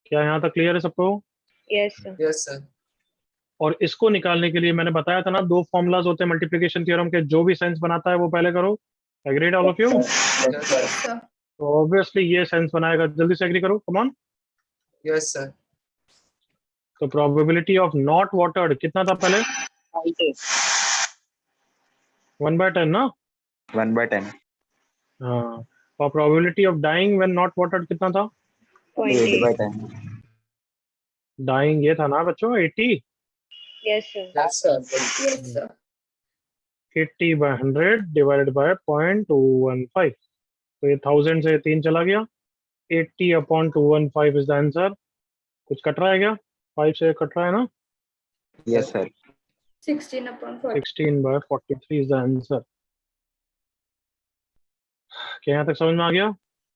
क्या यहाँ तक क्लियर है सबको? Yes sir. Yes, sir. और इसको निकालने के लिए मैंने बताया था ना, दो फॉर्मूलाज होते हैं मल्टीप्लिकेशन थ्योरम के. जो भी सेंस बनाता है वो पहले करो. Agreed all of you? Yes, sir. तो ऑब्वियसली ये सेंस बनाएगा. जल्दी से एग्री करो. Come on. Yes, sir. तो प्रोबेबिलिटी ऑफ नॉट वाटर्ड कितना था पहले? 1/10 ना. 1/10. हाँ. और probability of dying when not watered कितना था? divided 0.8. by 10. डाइंग ये था ना बच्चों 80 Yes, sir. Yes, sir. Yes, sir. 80 by 100 divided by 0.215 तो ये 1000 से 3 चला गया 80 upon 215 is the answer कुछ कट रहा है क्या 5 से कट रहा है ना Yes, sir. 16 upon 40. 16 by 43 is the answer क्या यहाँ तक समझ में आ गया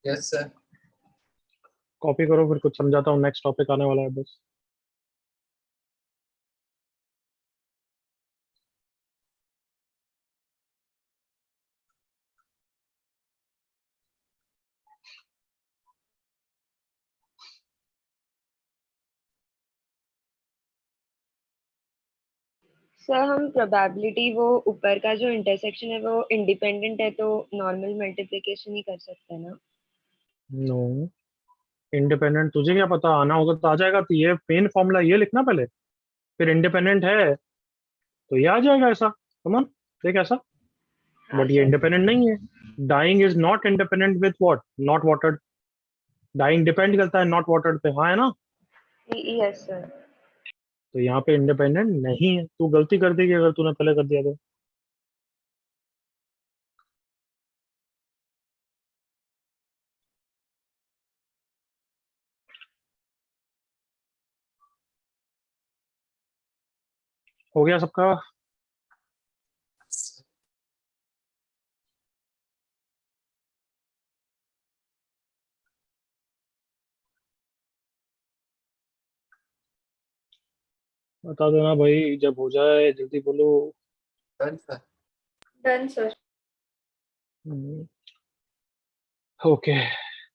Yes, sir. कॉपी करो फिर कुछ समझाता हूँ नेक्स्ट टॉपिक आने वाला है बस सर हम प्रोबेबिलिटी वो ऊपर का जो इंटरसेक्शन है वो इंडिपेंडेंट है तो नॉर्मल मल्टीप्लिकेशन ही कर सकते हैं ना? नो इंडिपेंडेंट तुझे क्या पता आना होगा तो आ जाएगा तो ये मेन फॉर्मूला ये लिखना पहले फिर इंडिपेंडेंट है तो ये आ जाएगा ऐसा कमन देख ऐसा बट ये इंडिपेंडेंट नहीं है dying is not independent with what not watered dying depend करता है नॉट वाटर्ड पे हाँ है ना यस सर. तो यहाँ पे इंडिपेंडेंट नहीं है तू गलती कर देगी अगर तूने पहले कर दिया तो हो गया सबका बता देना भाई जब हो जाए जल्दी बोलो Done, sir. Done, sir. Okay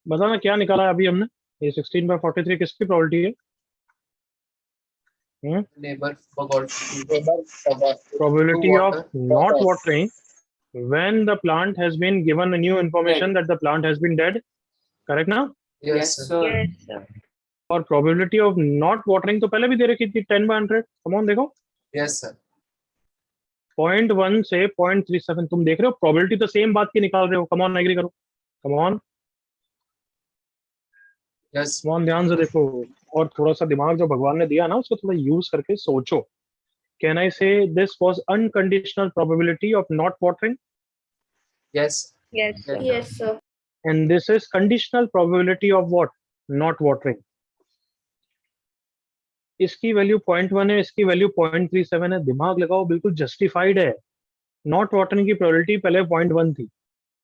बताना क्या निकाला है अभी हमने ये 16 by 43 किसकी प्रोबेबिलिटी है Neighbor forgot. probability To of water. not watering when the plant has been given a new information that the plant has been dead correct ना Yes, sir. Yes sir. और probability of not watering तो पहले भी दे रखी थी 10 by 100 come on देखो Yes, sir. 0.1 से 0.37 तुम देख रहे हो probability तो सेम बात की निकाल रहे हो come on एग्री करो come on Yes. come on ध्यान से देखो और थोड़ा सा दिमाग जो भगवान ने दिया ना उसको थोड़ा यूज करके सोचो can I say this was unconditional probability of not watering Yes. Yes sir. Yes, sir. and this is conditional probability of what not watering इसकी वैल्यू 0.1 है इसकी वैल्यू 0.37 है दिमाग लगाओ बिल्कुल जस्टिफाइड है नॉट वाटरिंग की प्रोबेबिलिटी पहले 0.1 थी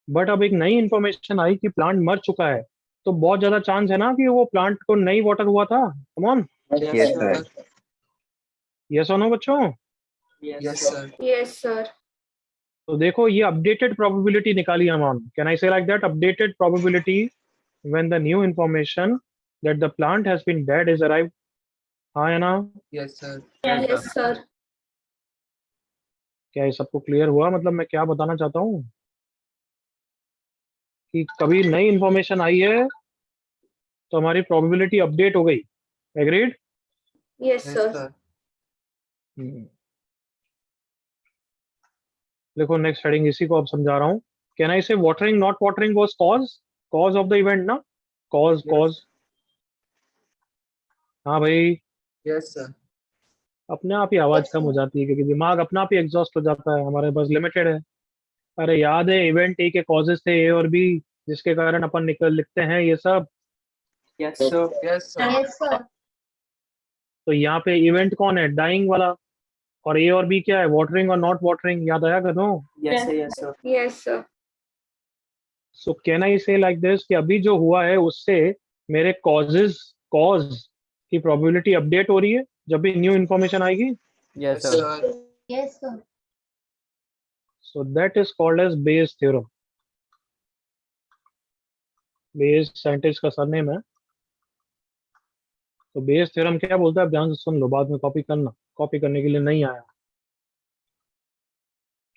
बट अब एक नई इंफॉर्मेशन आई कि प्लांट मर चुका है तो बहुत ज्यादा चांस है ना कि वो प्लांट को नहीं वाटर हुआ था कम ऑन Yes, sir. यस और नो बच्चों Yes, sir. Yes, sir. तो देखो ये अपडेटेड प्रोबेबिलिटी निकाली हम can I say like that updated probability when the new information that the plant has been dead is arrive हाँ है ना Yes, sir. Yes, sir. क्या ये सबको क्लियर हुआ मतलब मैं क्या बताना चाहता हूँ कि कभी नई इंफॉर्मेशन आई है तो हमारी प्रोबेबिलिटी अपडेट हो गई agreed Yes, Yes, sir. sir. देखो नेक्स्ट हेडिंग इसी को अब समझा रहा हूँ कैन आई से watering not watering was cause of the event ना कॉज Yes. कॉज हाँ भाई Yes, sir. अपने आप ही आवाज Yes, कम हो sir. जाती है क्योंकि दिमाग अपने आप ही एग्जॉस्ट हो जाता है हमारे पास लिमिटेड है अरे याद है इवेंट ए के कॉजेस थे ए और बी जिसके कारण अपन निकल लिखते हैं ये सब Yes, sir. Yes, sir. Yes, sir. तो यहाँ पे इवेंट कौन है डाइंग वाला और ए और बी क्या है वाटरिंग और नॉट वाटरिंग याद आया करो Yes, sir. Yes, sir. So can I say like this कि अभी जो हुआ है उससे मेरे कॉज की प्रोबेबिलिटी अपडेट हो रही है जब भी न्यू इंफॉर्मेशन आएगी Yes, Yes, sir. sir. Yes, sir. So that is called as Bayes theorem Bayes scientist का सरनेम है तो बेस थ्योरम क्या बोलता है आप ध्यान से सुन लो बाद में कॉपी करना कॉपी करने के लिए नहीं आया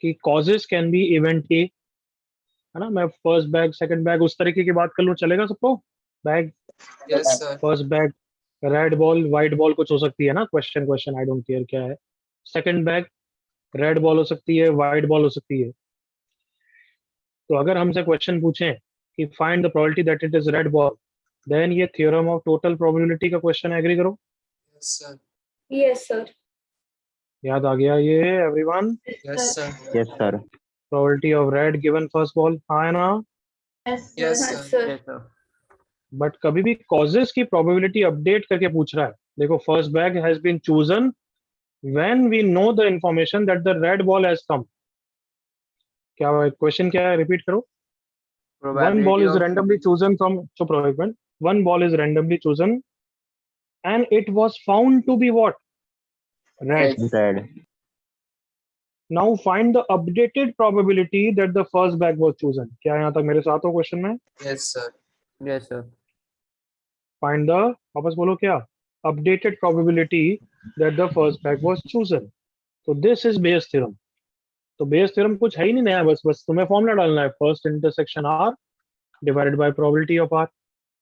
कि causes can be event A है ना मैं फर्स्ट बैग सेकंड बैग उस तरीके की बात कर लूं चलेगा सबको bag Yes, sir. First bag red ball white ball कुछ हो सकती है ना क्वेश्चन आई डोंट केयर क्या है सेकंड बैग रेड बॉल हो सकती है व्हाइट बॉल हो सकती है तो अगर हमसे क्वेश्चन पूछें कि find the probability that it is red ball then ये थ्योरम ऑफ टोटल प्रोबेबिलिटी का क्वेश्चन एग्री करो, Yes, sir. Yes, sir. याद आ गया ये everyone? Yes, sir. Yes, sir. Probability of red given first ball, हाँ है ना? Yes, Yes, sir. sir. Yes, sir. yes sir but कभी भी कॉजेस की प्रोबेबिलिटी अपडेट करके पूछ रहा है। देखो, first bag has been chosen when we know the information that the red ball has come. क्या क्वेश्चन क्या है, रिपीट करो। One ball probability is of randomly chosen from, so provided, one ball is randomly chosen and it was found to be what? Red. Red. Now find the updated probability that the first bag was chosen. क्या यहाँ तक मेरे साथ हो क्वेश्चन में? Yes, sir. yes sir Find the, वापस बोलो क्या? Updated probability that the first bag was chosen. So this is Bayes theorem. तो Bayes theorem कुछ है ही नहीं नया, बस तुम्हें फॉर्मूला डालना है, first intersection R divided by probability of R।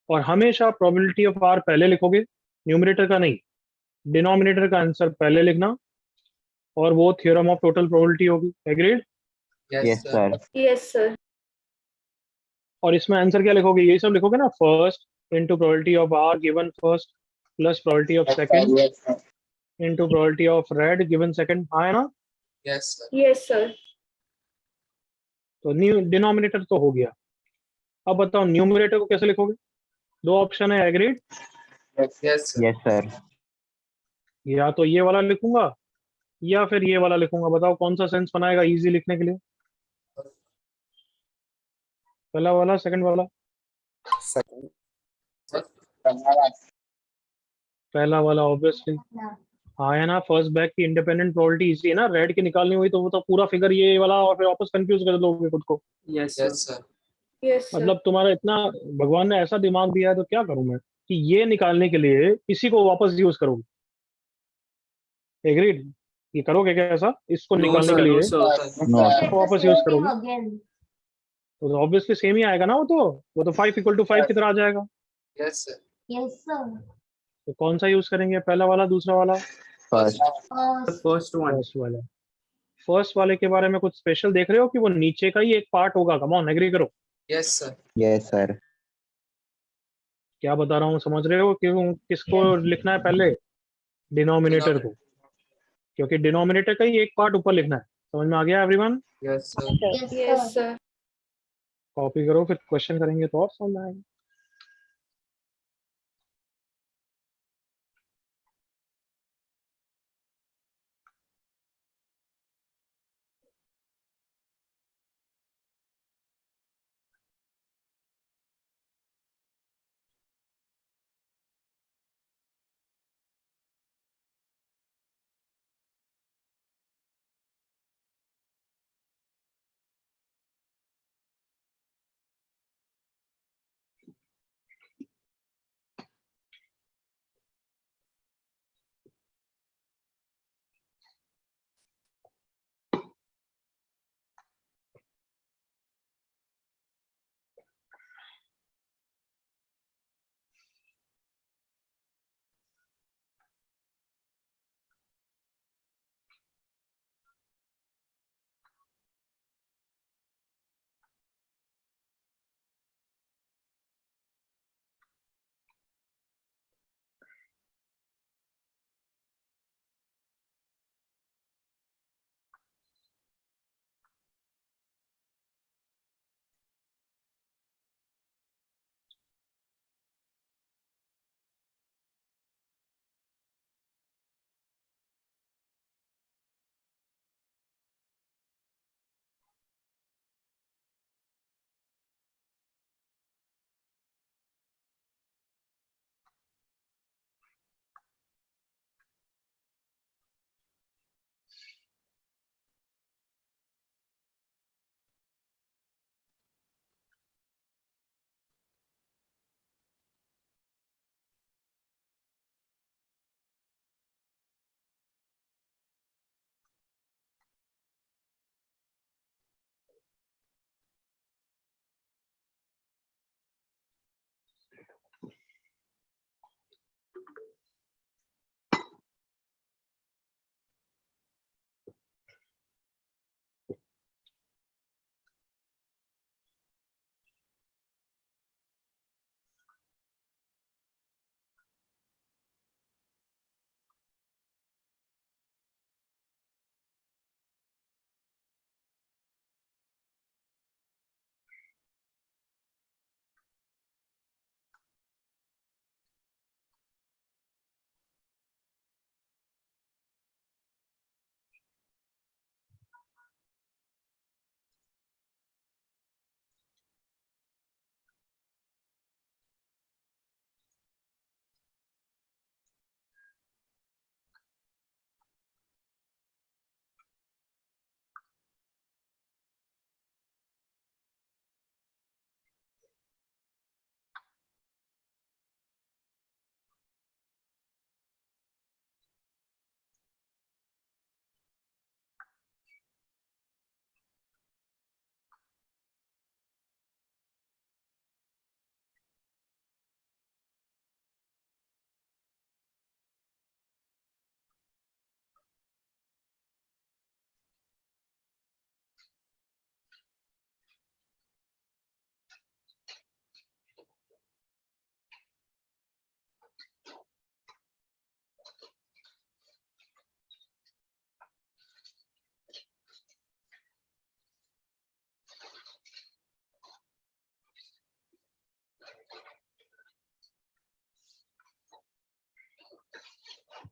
और हमेशा प्रोबेबिलिटी ऑफ R पहले लिखोगे, न्यूमरेटर का नहीं, डिनोमिनेटर का आंसर पहले लिखना, और वो थ्योरम ऑफ टोटल प्रोबेबिलिटी होगी। Agreed? Yes, Yes, sir. sir. Yes, sir. और इसमें आंसर क्या लिखोगे? यही सब लिखोगे ना, first into probability of R given first plus probability of second into probability of red given second, हाँ है ना? Yes, sir. Yes, sir. तो न्यू डिनोमिनेटर तो हो गया। अब बताओ न्यूमरेटर को कैसे लिखोगे? दो ऑप्शन है। Agreed? Yes, sir. Yes, sir. या तो ये वाला लिखूंगा या फिर ये वाला लिखूंगा, बताओ कौन सा सेंस बनाएगा इजी लिखने के लिए? पहला वाला, सेकंड वाला? पहला वाला ऑब्वियसली, हाँ है ना? फर्स्ट बैग की इंडिपेंडेंट प्रोबेबिलिटी इजी है ना, रेड की निकालनी हुई तो वो तो पूरा फिगर ये वाला, और फिर वापस कंफ्यूज कर दोगे खुद को। yes sir Yes, sir. Yes, sir. मतलब तुम्हारा इतना, भगवान ने ऐसा दिमाग दिया है तो क्या करूं मैं कि ये निकालने के लिए इसी को वापस यूज करोगे। एग्रीड? ये करोगे क्या ऐसा, इसको निकालने के लिए No, sir. No. इसको वापस यूज करोगे तो ऑब्वियसली सेम ही आएगा ना, वो तो 5 = 5 की तरह आ जाएगा। Yes, sir. तो कौन सा यूज करेंगे, पहला वाला दूसरा वाला? First. the first one first वाला। फर्स्ट वाले के बारे में कुछ स्पेशल देख रहे हो कि वो नीचे का ही एक पार्ट होगा? कम ऑन, एग्री करो। Yes, sir. Yes, sir. क्या बता रहा हूँ, समझ रहे हो कि किसको लिखना है पहले? डिनोमिनेटर को, क्योंकि डिनोमिनेटर का ही एक पार्ट ऊपर लिखना है। समझ में आ गया everyone? Yes, sir. Yes, sir. Copy करो, फिर क्वेश्चन करेंगे तो और समझ में आएगा।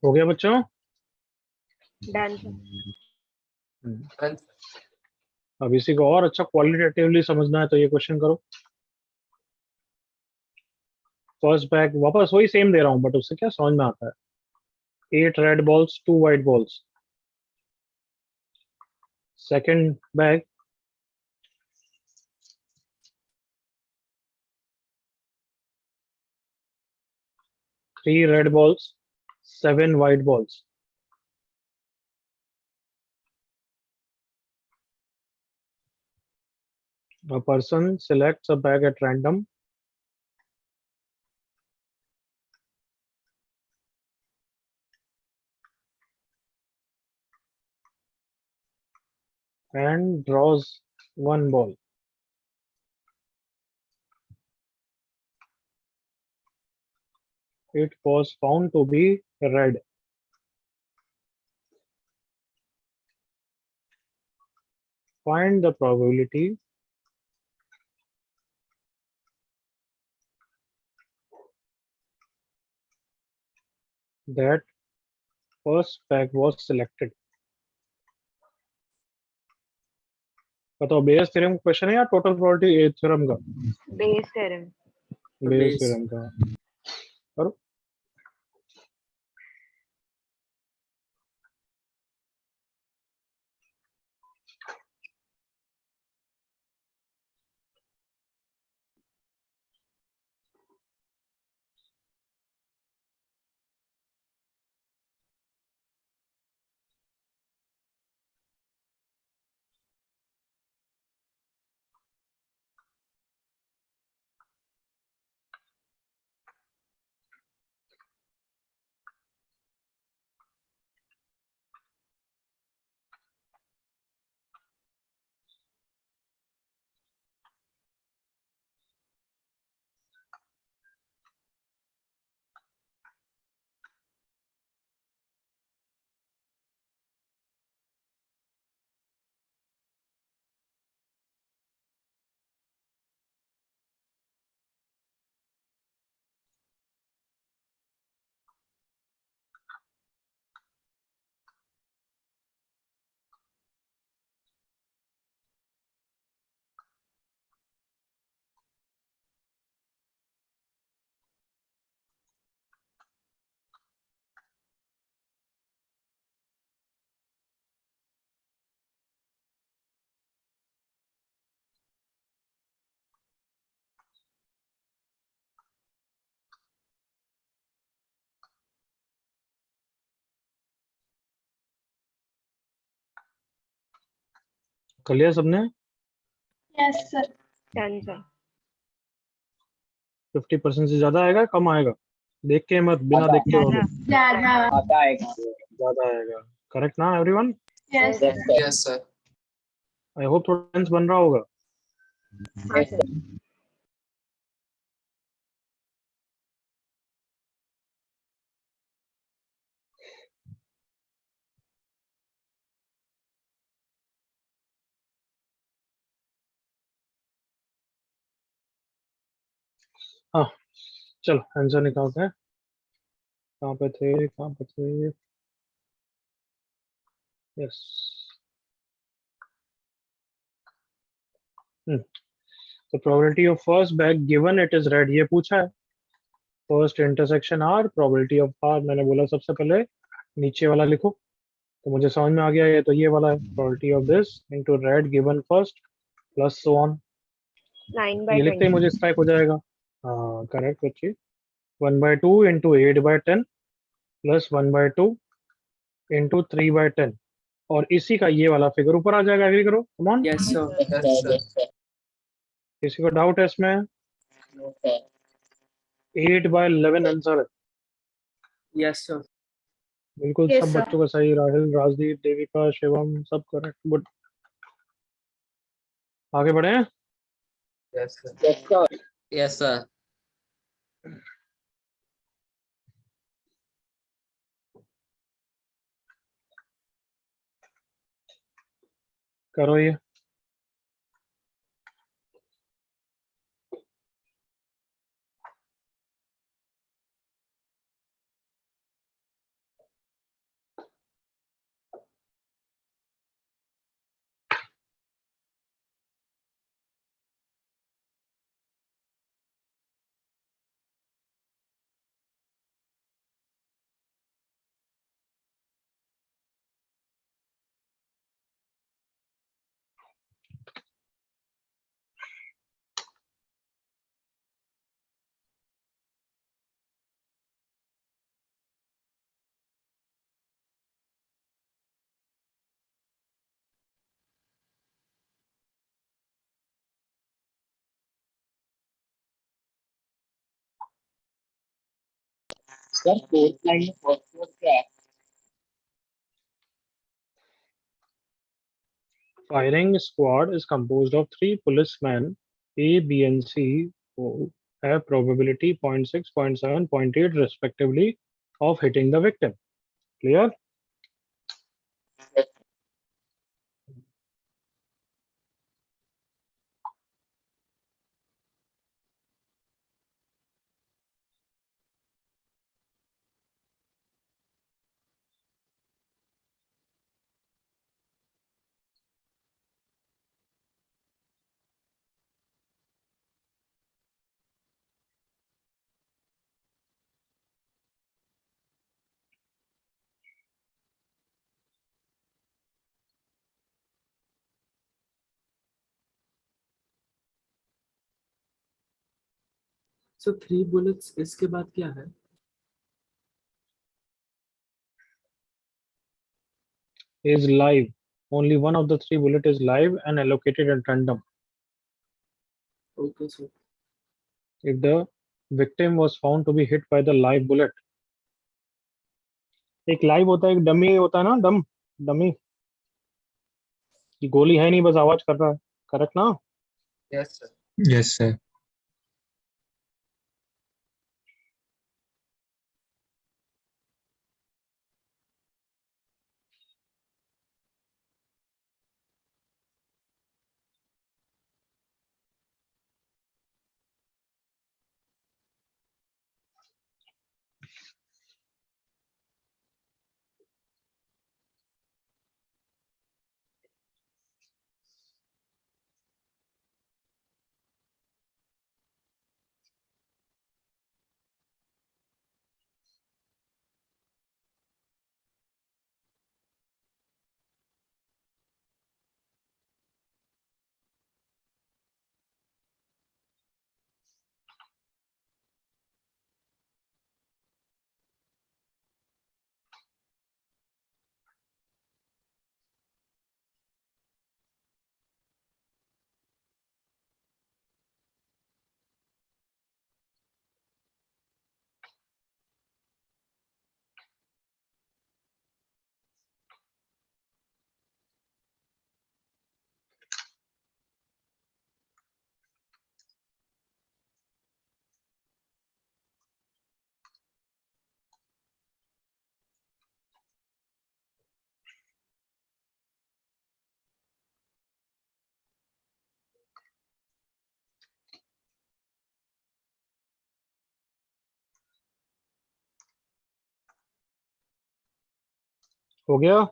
हो गया बच्चों? Done sir. Done, sir. अब इसी को और अच्छा क्वालिटेटिवली समझना है तो ये क्वेश्चन करो। फर्स्ट बैग वापस वही सेम दे रहा हूँ, बट उससे क्या समझ में आता है। 8 red balls, 2 white balls. Second bag, 3 red balls, 7 white balls. A person selects a bag at random and draws one ball. It was found to be red. Find the probability that first bag was selected. बताओ बेस थ्योरम क्वेश्चन है या टोटल प्रोबेबिलिटी थ्योरम का? Base theorem. Base Base. Theorem का करो। कर लिया सबने? Yes sir. Done sir. 50% से ज्यादा आएगा कम आएगा? देख के मत, बिना देख के बोलो। ज्यादा। ज्यादा आएगा। करेक्ट ना everyone? Yes Yes, sir. I hope थोड़ा सेंस बन रहा होगा। हाँ सर। हाँ चलो आंसर निकालते हैं। कहाँ पे थे, कहाँ पे थे? यस। तो probability of first bag given it is red, ये पूछा है। First intersection R, probability of R, मैंने बोला सबसे पहले नीचे वाला लिखो, तो मुझे समझ में आ गया ये तो ये वाला है। Probability of this into red given first plus so on. 9 ये by लिखते ही 20। मुझे स्ट्राइक हो जाएगा। हाँ करेक्ट बच्ची। 1/2 इंटू 8/10 प्लस 1/2 इंटू 3/10, और इसी का ये वाला फिगर ऊपर आ जाएगा। एग्री करो, कम ऑन। Yes, sir. किसी को डाउट है इसमें? 8/11 आंसर है। Yes, sir. बिल्कुल Yes, सब sir. बच्चों का सही। राहुल, राजदीप, देविका, शिवम सब करेक्ट। गुड। आगे बढ़े। Yes, sir. Yes, sir. करो ये। सर फोर्थ लाइन में फर्स्ट वर्ड क्या है? Firing squad is composed of 3 policemen, A, B, and C, who have probability 0.6, 0.7, 0.8 respectively of hitting the victim. Clear? So 3 bullets इसके बाद क्या है? Is live. Only one of the 3 bullet is live and allocated at random. Okay, sir. If the victim was found to be hit by the live bullet. एक लाइव होता है, एक डमी होता है ना, डमी की गोली है नहीं, बस आवाज कर रहा है. करेक्ट ना? Yes, sir. Yes sir. हो गया?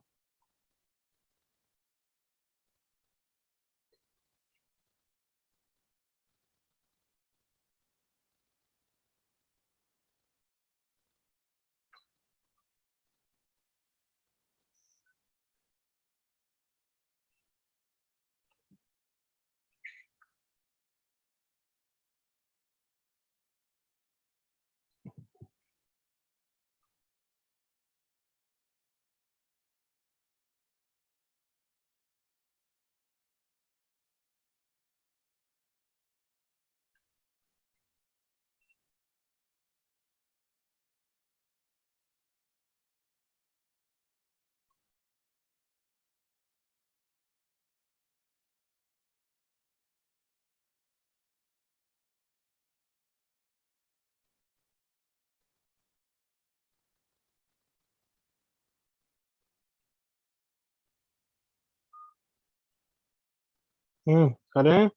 करें.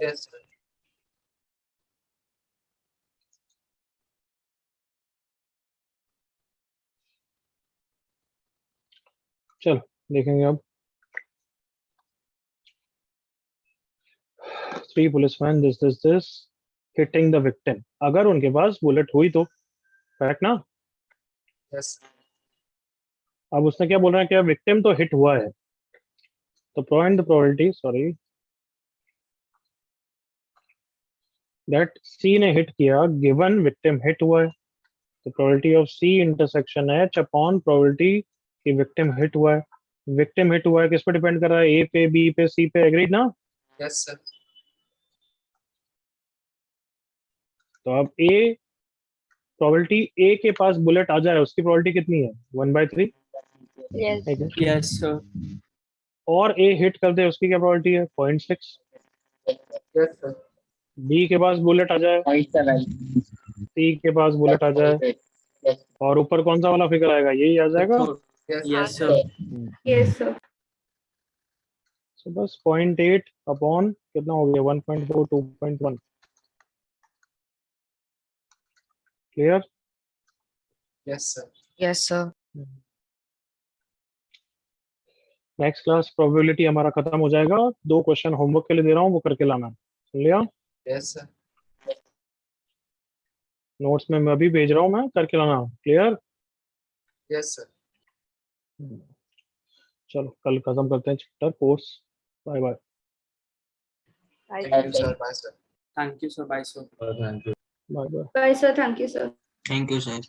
Yes, sir. चल देखेंगे अब. 3 policemen, this hitting the victim. अगर उनके पास बुलेट हुई तो, करेक्ट ना? Yes, sir. अब उसने क्या बोल रहा है, क्या विक्टिम तो हिट हुआ है, तो provide the probability, sorry, that C ने हिट किया, गिवन विक्टिम हिट हुआ है, तो probability of C intersection H upon probability कि विक्टिम हिट हुआ है. विक्टिम हिट हुआ है किस पे डिपेंड कर रहा है? ए पे, बी पे, सी पे. एग्रीड ना? Yes, sir. तो अब ए प्रोबेबिलिटी ए के पास बुलेट आ जाए उसकी प्रोबेबिलिटी कितनी है 1/3 Yes. Yes, sir. और ए हिट कर दे उसकी क्या प्रोबेबिलिटी है 0.6 Yes, sir. बी के पास बुलेट आ जाए Right, sir. Right. सी के पास बुलेट आ जाए Yes. और ऊपर कौन सा वाला फिगर आएगा यही आ जाएगा Yes, Yes, sir. Yes, sir. तो बस 0.8 अपॉन कितना हो गया 1.4 2.1 clear Yes, sir. Yes, sir. Next class probability हमारा खत्म हो जाएगा 2 क्वेश्चन होमवर्क के लिए दे रहा हूँ वो करके लाना सुन लिया Yes, sir. नोट्स में मैं अभी भेज रहा हूँ मैं करके लाना क्लियर Yes, sir. चलो कल खत्म करते हैं chapter course bye bye Bye. Thank you, sir. Bye, sir. Thank you, sir. Bye, sir. Thank you. Bye bye Bye, sir. Thank you, sir. Thank you, sir.